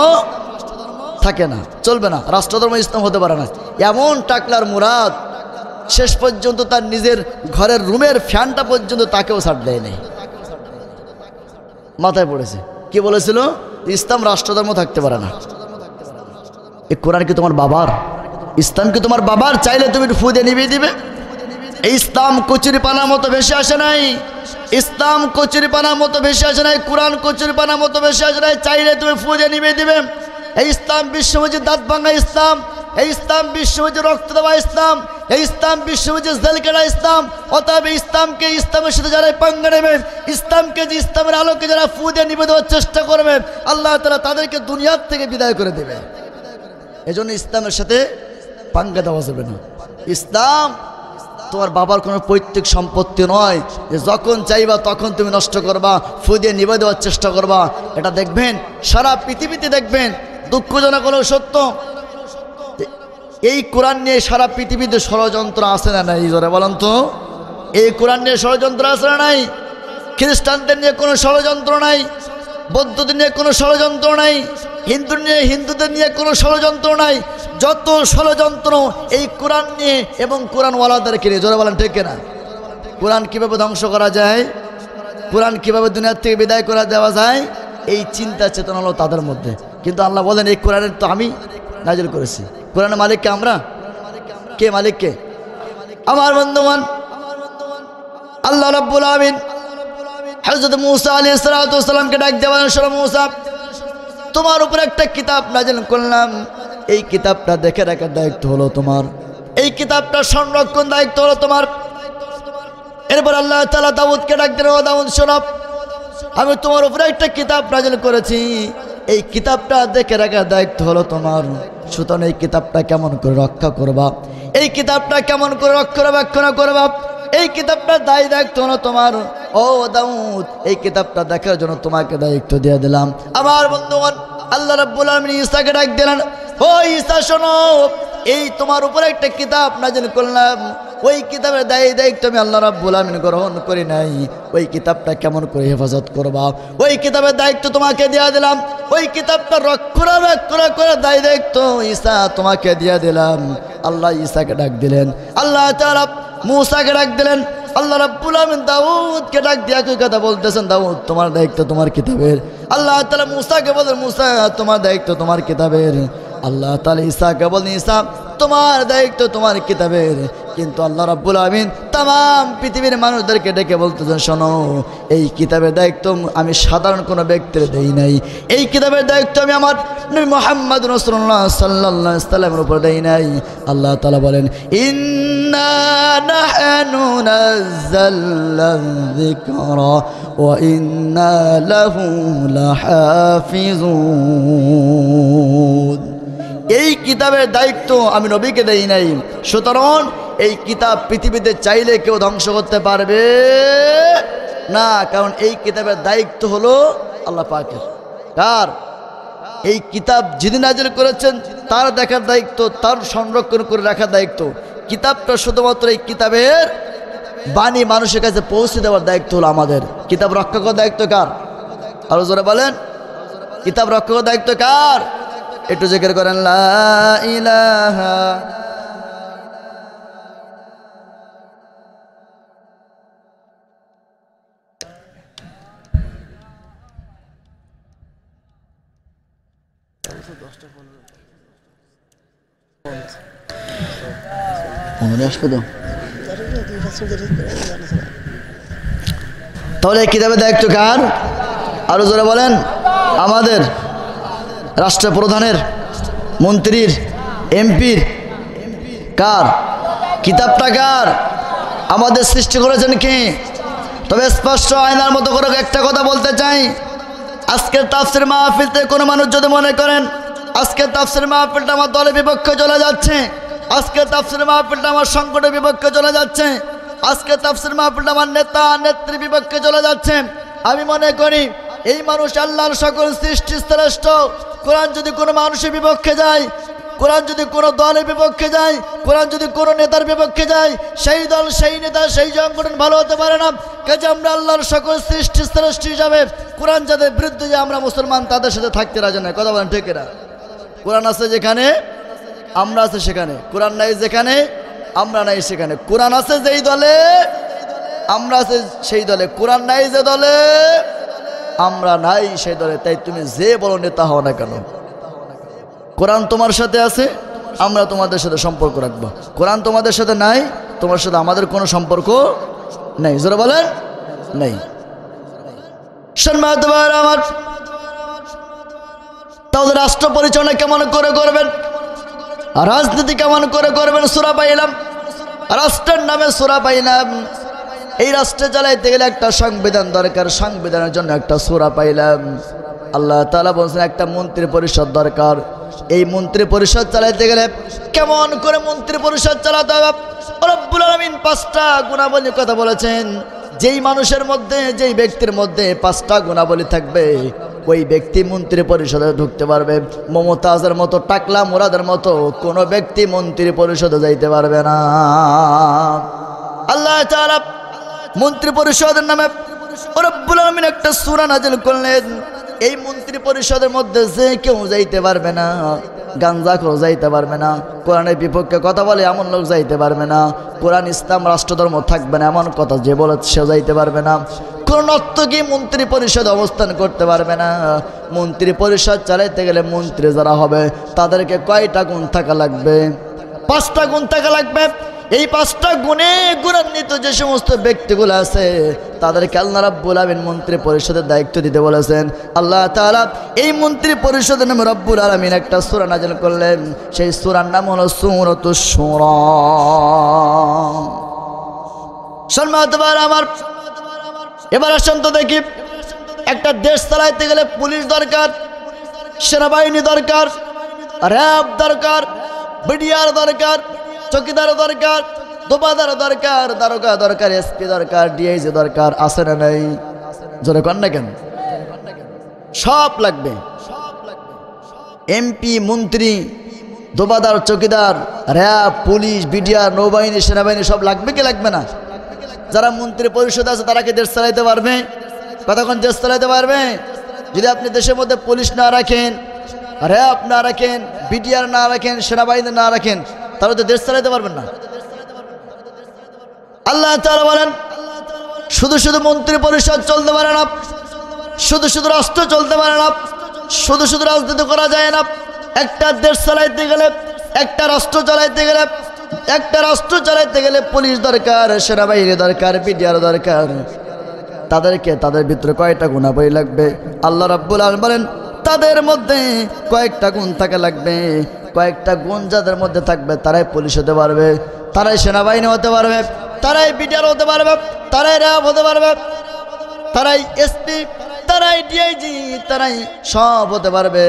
থাকে না, চলবে না, রাষ্ট্রধর্ম ইসলাম হতে পারে না। এমন টাকলার মুরাদ শেষ পর্যন্ত তার নিজের ঘরের রুমের ফ্যানটা পর্যন্ত তাকেও ছাড় দেয় নাই, মাথায় পড়েছে। কি বলেছিল? ইসলাম রাষ্ট্রধর্ম থাকতে পারে না। এই কোরআন কি তোমার বাবার? ইসলাম কি তোমার বাবার? চাইলে তুমি ফু দিয়ে নিভিয়ে দিবে। এই ইসলাম কচুরি পানার মতো ভেসে আসে নাই, ইসলাম কচুরি পানার মতো ভেসে আসে নাই, কোরআন কচুরি পানার মতো ভেসে আসে নাই। চাইলে তুমি ফু দিয়ে নিভিয়ে দিবে। এই ইসলাম বিশ্বমজি দাঁত ভাঙা ইসলাম, এই ইসলাম বিশ্বমজি রক্ত দেওয়া ইসলাম, এই ইসলাম বিশ্বমজি জেল কেনা ইসলাম। অতএব ইসলামকে, ইসলামের সাথে যারা পাঙ্গা নেবে, ইসলামকে যে ইসলামের আলোকে যারা ফু দিয়ে নিভে দেওয়ার চেষ্টা করবে, আল্লাহ তাআলা তাদেরকে দুনিয়ার থেকে বিদায় করে দেবে। এজন্য ইসলামের সাথে পাঙ্গা দেওয়া যাবে না। ইসলাম তোমার বাবার কোনো পৈতৃক সম্পত্তি নয় যে যখন চাইবা তখন তুমি নষ্ট করবা, ফু দিয়ে নিভে দেওয়ার চেষ্টা করবা। এটা দেখবেন সারা পৃথিবীতে, দেখবেন দুঃখজনক হলেও সত্য, এই কোরআন নিয়ে সারা পৃথিবীতে ষড়যন্ত্র আছে না নাই? জোরে বলেন তো, এই কোরআন নিয়ে ষড়যন্ত্র আছে না নাই? খ্রিস্টানদের নিয়ে কোনো ষড়যন্ত্র নাই, বৌদ্ধদের নিয়ে কোনো ষড়যন্ত্র নাই, হিন্দুদের নিয়ে কোনো ষড়যন্ত্র নাই। যত ষড়যন্ত্র এই কোরআন নিয়ে এবং কোরআনওয়ালাদেরকে নিয়ে। জোরে বলেন ঠিক কিনা? কোরআন কিভাবে ধ্বংস করা যায়, কোরআন কিভাবে দুনিয়ার থেকে বিদায় করে দেওয়া যায়, এই চিন্তা চেতনা হলো তাদের মধ্যে। কিন্তু আল্লাহ বলেন এই কোরআনের তো আমি নাজিল করেছি। কোরআনের মালিককে আমরা, কে মালিককে? আমার বন্ধুগণ, আল্লাহ রাব্বুল আমিন হযরত মূসা আলাইহিস সালাতু ওয়াস সালামকে ডাক দিয়ে বলেন, শোনো মূসা, তোমার উপর একটা কিতাব নাজিল করলাম, এই কিতাবটা দেখে রাখার দায়িত্ব হলো তোমার, এই কিতাবটা সংরক্ষণ দায়িত্ব হলো তোমার। এরপর আল্লাহ তাআলা দাউদকে ডাক দিলেন, ও দাউদ শোনো, আমি তোমার উপরে একটা কিতাব নাজিল করেছি, এই কিতাবটা দেখে রাখার দায়িত্ব হলো তোমার। সুতরাং এই কিতাবটা কেমন করে রক্ষা করবা, এই কিতাবটা কেমন করে রক্ষণাবেক্ষণ করবা, এই কিতাবটা দায়িত্ব হলো তোমার। ও দাউদ, এই কিতাবটা দেখার জন্য তোমাকে দায়িত্ব দিয়ে দিলাম। আমার বন্ধুগণ, আল্লাহ রাব্বুল আলামিন ঈসাকে ডাক দিলেন, ও ঈসা শোনো, এই তোমার উপরে একটা কিতাব নাযিল করলাম, ওই কিতাবের দায়িত্ব আমি আল্লাহ রাব্বুল আলামিন গ্রহণ করি নাই। ওই কিতাবটা কেমন করে হেফাজত করবা, ওই কিতাবের দায়িত্ব তোমাকে দিয়ে দিলাম। ওই কিতাবটা রক্ষণাবেক্ষণ করে দায়িত্ব ঈসা তোমাকে দিয়ে দিলাম। আল্লাহ ঈসাকে ডাক দিলেন, আল্লাহ তাআলা মূসাকে ডাক দিলেন, আল্লাহ রাব্বুল আলামিন দাউদকে ডাক দিয়ে একই কথা বলতেছেন, দাউদ তোমার দায়িত্ব তোমার কিতাবের। আল্লাহ তাআলা মূসাকে বলেন, মূসা তোমার দায়িত্ব তোমার কিতাবের। আল্লাহ তাআলা ঈসাকে বলেন, ঈসা তোমার দায়িত্ব তোমার কিতাবের। কিন্তু আল্লাহ রাব্বুল আলামিন তাম পৃথিবীর মানুষদেরকে ডেকে বলতেছেন, শোনো, এই কিতাবের দায়িত্ব আমি সাধারণ কোনো ব্যক্তির দেই নাই, এই কিতাবের দায়িত্ব আমি আমার নবী মুহাম্মদ রাসূলুল্লাহ সাল্লাল্লাহু আলাইহি ওয়াসাল্লামের উপর দেই নাই। আল্লাহ তাআলা বলেন, ইন্না নাহনু নাযালনা যিকরা ওয়া ইন্না লাহু লাহাফিজুন। এই কিতাবের দায়িত্ব আমি নবীকে দেই নাই, সুতরাং এই কিতাব পৃথিবীতে চাইলে কেউ ধ্বংস করতে পারবে না, কারণ এই কিতাবের দায়িত্ব হলো আল্লাহ পাকের। কার? এই কিতাব যিনি নাযিল করেছেন তার দেখার দায়িত্ব, তার সংরক্ষণ করে রাখার দায়িত্ব। কিতাবটা শুধুমাত্র এই কিতাবের বাণী মানুষের কাছে পৌঁছে দেওয়ার দায়িত্ব হলো আমাদের। কিতাব রক্ষা করার দায়িত্ব কার? আরো জোরে বলেন, কিতাব রক্ষা করার দায়িত্ব কার? একটু জিকির করেন, লা ইলাহা। তাহলে কিতাবের দায়িত্ব কার? আরো জোরে বলেন, আমাদের রাষ্ট্রপ্রধানের, মন্ত্রীর, এমপির। কার? কিতাবটা কার? আমাদের সৃষ্টি করেছেন কে? তবে স্পষ্ট আয়নার মতো করে একটা কথা বলতে চাই, আজকের তাফসীর মাহফিলতে কোনো মানুষ যদি মনে করেন আজকের তাফসীর মাহফিলটা আমার দলের বিপক্ষে চলে যাচ্ছে, আজকের তাফসীর মাহফিলটা আমার সংগঠনের বিপক্ষে চলে যাচ্ছে, আজকের তাফসীর মাহফিলটা আমার নেতা নেত্রীর বিপক্ষে চলে যাচ্ছে, আমি মনে করি এই মানুষ আল্লাহর সকল সৃষ্টি শ্রেষ্ঠ। কোরআন যদি কোনো মানুষের বিপক্ষে যায়, কোরআন যদি কোনো দলের বিপক্ষে যায়, কোরআন যদি কোনো নেতার বিপক্ষে যায়, সেই দল, সেই নেতা, সেই সংগঠন ভালো হতে পারে না। কাজে আমরা আল্লাহর সকল সৃষ্টি শ্রেষ্ঠ হিসাবে কোরআন যাদের বিরুদ্ধে যে আমরা মুসলমান তাদের সাথে থাকতে রাজি নয়। কথা বলেন ঠিক না? কোরআন আছে যেখানে আমরা আছে সেখানে, কোরআন নাই যেখানে আমরা নাই সেখানে। কোরআন আছে যেই দলে আমরা আছে সেই দলে, কোরআন নাই যে দলে আমরা নাই সেই দলে। তাই তুমি যে বড় নেতা হও না কেন, কোরআন তোমার সাথে আছে, আমরা তোমাদের সাথে সম্পর্ক রাখবো। কোরআন তোমাদের সাথে নাই, তোমার সাথে আমাদের কোনো সম্পর্ক নেই। জোরে বলেন, নেই। সম্মানিত ভাইরা আমার, তাহলে রাষ্ট্র পরিচালনা কেমন করে করবেন, রাজনীতি কেমন করে করবেন? সূরা পাইলাম, রাষ্ট্রের নামে সূরা পাইলাম। এই রাষ্ট্রে চালাইতে গেলে একটা সংবিধান দরকার, সংবিধানের জন্য একটা সূরা পাইলাম। আল্লাহ তাআলা বলছেন একটা মন্ত্রী পরিষদ দরকার। এই মন্ত্রী পরিষদ চালাইতে গেলে কেমন করে মন্ত্রী পরিষদ চালাতে হবে? রব্বুল আলামিন 5টা গুণাবলীর কথা বলেছেন। যেই মানুষের মধ্যে, যেই ব্যক্তির মধ্যে 5টা গুণাবলী থাকবে, ওই ব্যক্তি মন্ত্রী পরিষদে ঢুকতে পারবে। মমতাজের মতো, টাকলা মুরাদের মতো কোনো ব্যক্তি মন্ত্রী পরিষদে যাইতে পারবে না। আল্লাহ তাআলা মন্ত্রী পরিষদের নামে রব্বুল আলামিন একটা সূরা নাযিল করলেন। এই মন্ত্রী পরিষদের মধ্যে যে কেউ যাইতে পারবে না, গাঞ্জাখোর যাইতে পারবে না, কোরআনের বিপক্ষে কথা বলে এমন লোক যাইতে পারবে না, কোরআন ইসলাম রাষ্ট্রধর্ম থাকবে না এমন কথা যে বলে সে যাইতে পারবে না, কোন নর্তকী মন্ত্রী পরিষদ অবস্থান করতে পারবে না। মন্ত্রী পরিষদ চালাইতে গেলে মন্ত্রী যারা হবে তাদেরকে কয়টা গুণ থাকা লাগবে? 5টা গুণ থাকা লাগবে। এই 5টা গুণে গুণান্বিত যে সমস্ত ব্যক্তিগুলো আছে তাদেরকে আল্লাহ রাব্বুল আলামিন মন্ত্রী পরিষদের দায়িত্ব দিতে বলেছেন। আল্লাহ তাআলা এই মন্ত্রী পরিষদের নামে রব্বুল আলামিন একটা সূরা নাযিল করলেন। সেই সূরার নাম হলো সূরাতুশ শুরা। সম্মানিত ভাইরা আমার, এবার আসুন তো দেখি, একটা দেশ চালাইতে গেলে পুলিশ দরকার, সেনাবাহিনী দরকার, র্যাব দরকার, বিডিআর দরকার, চকিদারও দরকার, দোবাদারও দরকার, দারোগা দরকার, এসপি দরকার, ডিআইজি দরকার, আছে না নাই? জোরে কর না কেন? সব লাগবে। এমপি, মন্ত্রী, দোবাদার, চকিদার, র্যাব, পুলিশ, বিডিআর, নৌবাহিনী, সেনাবাহিনী সব লাগবে কি লাগবে না? যারা মন্ত্রী পরিষদ আছে তারা কি দেশ চালাইতে পারবে? কতক্ষণ দেশ চালাইতে পারবে? যদি আপনি দেশের মধ্যে পুলিশ না রাখেন, র্যাব না রাখেন, বিডিআর না রাখেন, সেনাবাহিনী না রাখেন, তাহলে তো দেশ চালাইতে পারবেন না। আল্লাহ তাআলা বলেন শুধু শুধু মন্ত্রী পরিষদ চলতে পারে না, শুধু শুধু রাষ্ট্র চলতে পারে না, শুধু শুধু রাজনীতি করা যায় না। একটা দেশ চালাইতে গেলে, একটা রাষ্ট্র চালাইতে গেলে, একটা রাষ্ট্র চালাইতে গেলে পুলিশ দরকার, সেনাবাহিনী দরকার, বিডিআর দরকার। তাদেরকে তাদের ভিতরে কয়টা গুণাবলী লাগবে? আল্লাহ রাব্বুল আলামিন বলেন তাদের মধ্যে কয়েকটা গুণ থাকা লাগবে। কয়েকটা গুণ যাদের মধ্যে থাকবে তারাই পুলিশ হতে পারবে, তারাই সেনাবাহিনী হতে পারবে, তারাই বিডিআর হতে পারবে, তারাই র্যাব হতে পারবে, তারাই এসপি, তারাই ডিআইজি, তারাই সব হতে পারবে।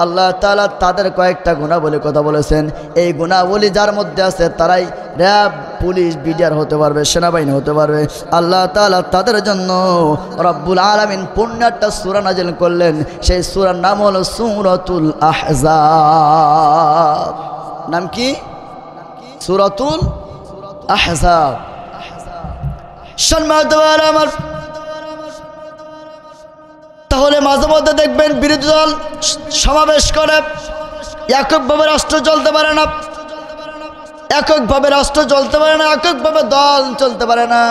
আল্লাহ তাআলা তাদের কয়েকটা গুণাবলী কথা বলেছেন। এই গুণাবলী যার মধ্যে আছে তারাই র্যাব, পুলিশ, বিডিআর হতে পারবে, সেনাবাহিনী হতে পারবে। আল্লাহ তাআলা তাদের জন্য রব্বুল আলামিন পূর্ণ একটা সূরা নাযিল করলেন। সেই সূরার নাম হলো সূরাতুল আহজাব। নাম কি? সূরাতুল আহজাব। সম্মানিত ভাইরা আমার, তাহলে মাঝে মধ্যে দেখবেন বিরোধী দল সমাবেশ করে। এককভাবে রাষ্ট্র চলতে পারে না, এককভাবে রাষ্ট্র চলতে পারে না, এককভাবে দল চলতে পারে না।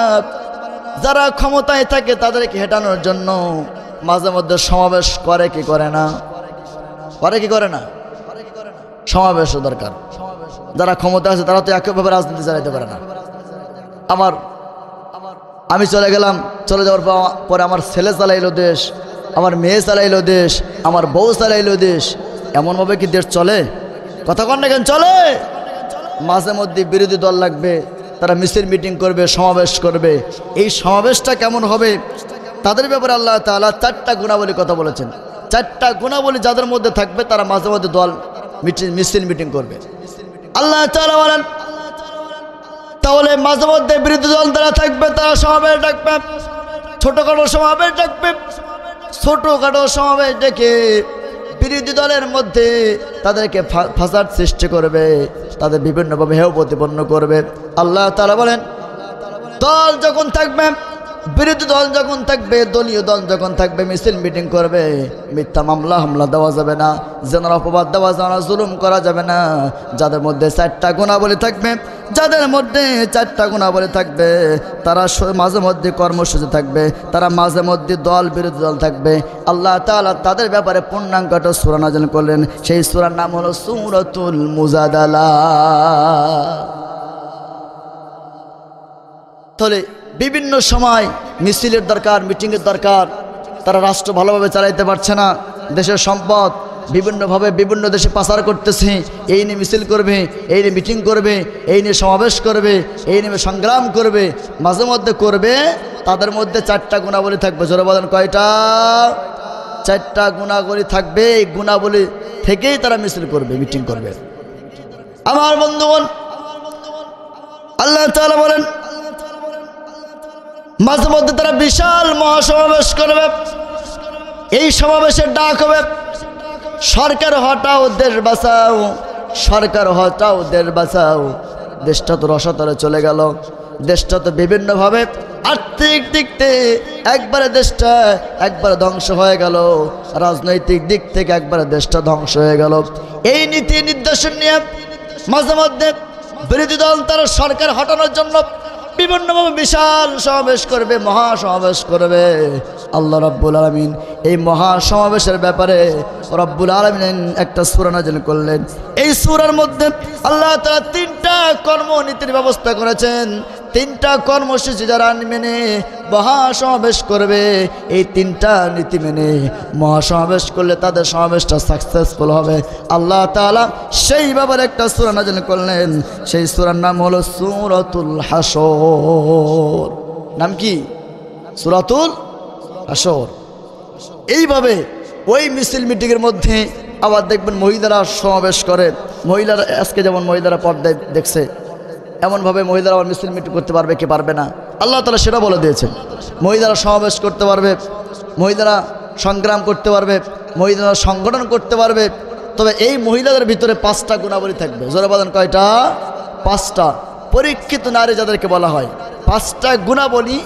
যারা ক্ষমতায় থাকে তাদেরকে হেটানোর জন্য মাঝে মধ্যে সমাবেশ করে কি করে না? করে কি করে না? সমাবেশ দরকার। যারা ক্ষমতা আছে তারা তো এককভাবে রাজনীতি চালাইতে পারে না। আমি চলে গেলাম, চলে যাওয়ার পরে আমার ছেলে চালাইলো দেশ, আমার মেয়ে চালাইলো দেশ, আমার বউ চালাইলো দেশ। এমনভাবে কি দেশ চলে? কথা কন না কেন? চলে। মাঝে মধ্যে বিরোধী দল লাগবে, তারা মিছিল মিটিং করবে, সমাবেশ করবে। এই সমাবেশটা কেমন হবে তাদের ব্যাপারে আল্লাহ তাআলা চারটা গুণাবলী কথা বলেছেন। চারটা গুণাবলী যাদের মধ্যে থাকবে তারা মাঝে মধ্যে দল মিছিল মিটিং করবে। আল্লাহ তাআলা বলেন তাহলে মাঝে মধ্যে বিরোধী দল যারা থাকবে তারা সমাবেশ ডাকবে, ছোটখাটো সমাবেশ ডাকবে। ছোটখাটো সমাবেশ ডেকে বিরোধী দলের মধ্যে তাদেরকে ফাসাদ সৃষ্টি করবে, তাদের বিভিন্নভাবে হেয় প্রতিপন্ন করবে। আল্লাহ তাআলা বলেন দল যখন থাকবে, বিরোধী দল যখন থাকবে, দলীয় দল যখন থাকবে, মিছিল মিটিং করবে, মিথ্যা মামলা হামলা দেওয়া যাবে না, জেনার অপবাদ দেওয়া যাবে না, জুলুম করা যাবে না। যাদের মধ্যে চারটা গুণাবলী থাকবে, যাদের মধ্যে চারটা গুণাবলী থাকবে তারা মাঝে মধ্যে কর্মসূচি থাকবে, তারা মাঝে মধ্যে দল বিরোধী দল থাকবে। আল্লাহ তাআলা তাদের ব্যাপারে পূর্ণাঙ্গ একটা সূরা নাযিল করলেন। সেই সূরার নাম হলো সূরাতুল মুজাদালা। তাহলে বিভিন্ন সময় মিছিলের দরকার, মিটিংয়ের দরকার। তারা রাষ্ট্র ভালোভাবে চালাইতে পারছে না, দেশের সম্পদ বিভিন্নভাবে বিভিন্ন দেশে পাচার করতেছে। এই নিয়ে মিছিল করবে, এই নিয়ে মিটিং করবে, এই নিয়ে সমাবেশ করবে, এই নিয়ে সংগ্রাম করবে, মাঝে মধ্যে করবে। তাদের মধ্যে চারটা গুণাবলী থাকবে। জোরে বলেন কয়টা? চারটা গুণাবলী থাকবে। এই গুণাবলী থেকেই তারা মিছিল করবে, মিটিং করবে। আমার বন্ধুগণ, আল্লাহ তাআলা বলেন মাঝে মধ্যে তারা বিশাল মহাসমাবেশ করবে। এই সমাবেশের ডাক হবে সরকার হটাও দেশ বাঁচাও, সরকার হটাও দেশ বাঁচাও। দেশটা তো রসাতলে চলে গেল, দেশটা তো বিভিন্নভাবে আর্থিক দিক থেকে একবারে দেশটা একবারে ধ্বংস হয়ে গেল, রাজনৈতিক দিক থেকে একবারে দেশটা ধ্বংস হয়ে গেল। এই নীতি নির্দেশন নিয়ে মাঝে মধ্যে বিরোধী দল তারা সরকার হটানোর জন্য বিভিন্নভাবে বিশাল সমাবেশ করবে, মহাসমাবেশ করবে। আল্লাহ রাব্বুল আলামিন এই মহাসমাবেশের ব্যাপারে রব্বুল আলামিন একটা সূরা নাযিল করলেন। এই সূরার মধ্যে আল্লাহ তাআলা তিনটা কর্মনীতির ব্যবস্থা করেছেন। তিনটা কর্মসূচি যারা মেনে মহাসমাবেশ করবে, এই তিনটা নীতি মেনে মহাসমাবেশ করলে তাদের সমাবেশটা সাকসেসফুল হবে। আল্লাহ তাআলা সেই ব্যাপারে একটা সূরা নাযিল করলেন। সেই সূরার নাম হলো সূরাতুল হাসর। নাম কি? সূরাতুল হাসর। এইভাবে ওই মিছিল মিটিংয়ের মধ্যে আবার দেখবেন মহিলারা সমাবেশ করে। মহিলারা আজকে যেমন মহিলারা পর্দায় দেখছে, এমনভাবে মহিলারা আবার মিছিল মিটিং করতে পারবে কি পারবে না, আল্লাহ তাআলা সেটা বলে দিয়েছেন। মহিলারা সমাবেশ করতে পারবে, মহিলারা সংগ্রাম করতে পারবে, মহিলারা সংগঠন করতে পারবে। তবে এই মহিলাদের ভিতরে 5টা গুণাবলী থাকবে। জোরে বলেন কয়টা? 5টা। পরীক্ষিত নারী যাদেরকে বলা হয়, 5টা গুণাবলী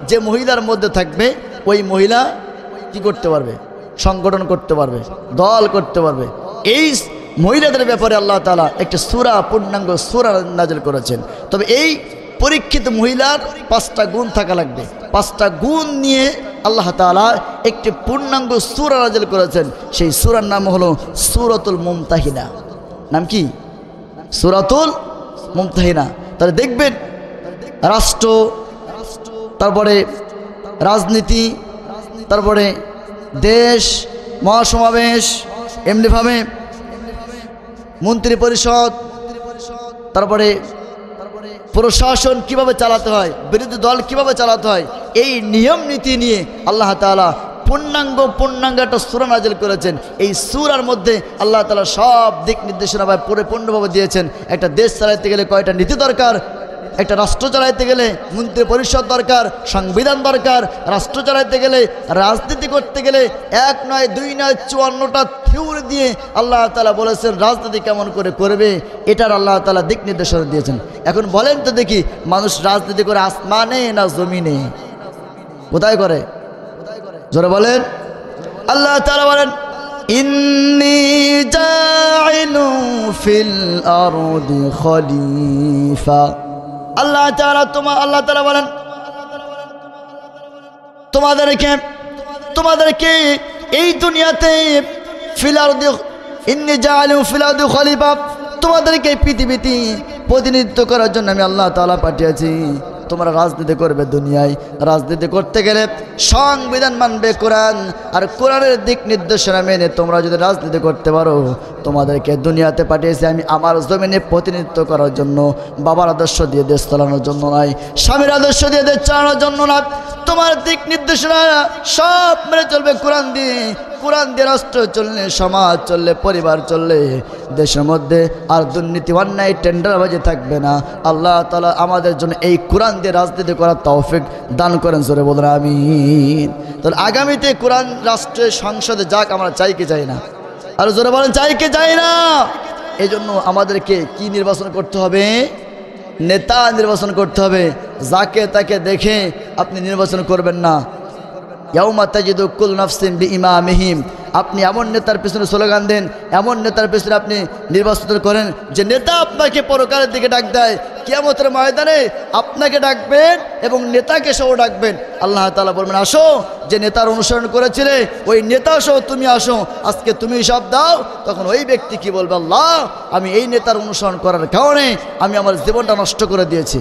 যে মহিলার মধ্যে থাকবে, ওই মহিলা কি করতে পারবে? সংগঠন করতে পারবে, দল করতে পারবে। এই মহিলাদের ব্যাপারে আল্লাহ তাআলা একটা সূরা, পূর্ণাঙ্গ সূরা নাযিল করেছেন। তবে এই পরীক্ষিত মহিলার 5টা গুণ থাকা লাগবে। 5টা গুণ নিয়ে আল্লাহ তাআলা একটি পূর্ণাঙ্গ সূরা নাযিল করেছেন। সেই সূরার নাম হলো সূরাতুল মুমতাহিনা। নাম কি? সূরাতুল মুমতাহিনা। তাহলে দেখবেন রাষ্ট্র, তারপরে রাজনীতি, তারপরে দেশ, মহাসমাবেশ, এমনিভাবে মন্ত্রী পরিষদ, তারপরে প্রশাসন কিভাবে চালাতে হয়, বিরোধী দল কিভাবে চালাতে হয়, এই নিয়ম নীতি নিয়ে আল্লাহ তাআলা পূর্ণাঙ্গ একটা সূরা নাযিল করেছেন। এই সূরার মধ্যে আল্লাহ তাআলা সব দিক নির্দেশনা পরিপূর্ণভাবে দিয়েছেন। একটা দেশ চালাতে গেলে কয়টা নীতি দরকার, একটা রাষ্ট্র চালাইতে গেলে মন্ত্রী পরিষদ দরকার, সংবিধান দরকার, রাষ্ট্র চালাইতে গেলে, রাজনীতি করতে গেলে 1 নয় 2 নয় 54টা থিওরি দিয়ে আল্লাহ তাআলা বলেছেন রাজনীতি কেমন করে করবে, এটার আল্লাহ তাআলা দিক নির্দেশনা দিয়েছেন। এখন বলেন তো দেখি, মানুষ রাজনীতি করে আসমানে না জমিনে? কোথায় করে? জোরে বলেন। আল্লাহ তাআলা বলেন, ইন্নী জাইলু ফিল আরদি খলিফা। আল্লাহ তাআলা বলেন, তোমাদেরকে এই দুনিয়াতে ইন্নী জাইলু ফিল আরদি খলিফা, তোমাদেরকে পৃথিবীতে প্রতিনিধিত্ব করার জন্য আমি আল্লাহ তাআলা পাঠিয়েছি। তোমরা রাজনীতি করবে দুনিয়ায়, রাজনীতি করতে গেলে সংবিধান মানবে, কোরআন আর কোরআনের দিক নির্দেশনা মেনে তোমরা যদি রাজনীতি করতে পারো, তোমাদেরকে দুনিয়াতে পাঠিয়েছি আমি আমার জমিনে প্রতিনিধিত্ব করার জন্য। বাবার আদর্শ দিয়ে দেশ চালানোর জন্য নয়, স্বামীর আদর্শ দিয়ে দেশ চালানোর জন্য না। তোমার দিক নির্দেশনা সব মেনে চলবে কোরআন দিয়ে। কোরআন দিয়ে রাষ্ট্র চললে, সমাজ চললে, পরিবার চললে, দেশের মধ্যে আর দুর্নীতি, অন্যায়, টেন্ডারবাজি থাকবে না। আল্লাহ তাআলা আমাদের জন্য এই কোরআন দিয়ে রাজনীতি করার তৌফিক দান করেন। জোরে বলেন আমিন। তাহলে আগামীতে কোরআন রাষ্ট্রের সংসদে যাক, আমরা চাই কি চাই না? আর জোরে বলেন চাই কি চাই না? এই জন্য আমাদেরকে কি নির্বাচন করতে হবে? নেতা নির্বাচন করতে হবে। যাকে তাকে দেখে আপনি নির্বাচন করবেন না। ইয়াউমা তাজিদু কুল্লু নাফসিন বিইমামিহিম। আপনি এমন নেতার পিছনে স্লোগান দেন, এমন নেতার পিছনে আপনি নির্বাচন করেন যে নেতা আপনাকে পরকালের দিকে ডাক দেয়, কিয়ামতের ময়দানে আপনাকে ডাকবেন এবং নেতাকে সহ ডাকবেন। আল্লাহ তাআলা বলবেন, আসো, যে নেতার অনুসরণ করেছিলে ওই নেতা সহ তুমি আসো, আজকে তুমি হিসাব দাও। তখন ওই ব্যক্তি কি বলবে? আল্লাহ, আমি এই নেতার অনুসরণ করার কারণে আমি আমার জীবনটা নষ্ট করে দিয়েছি।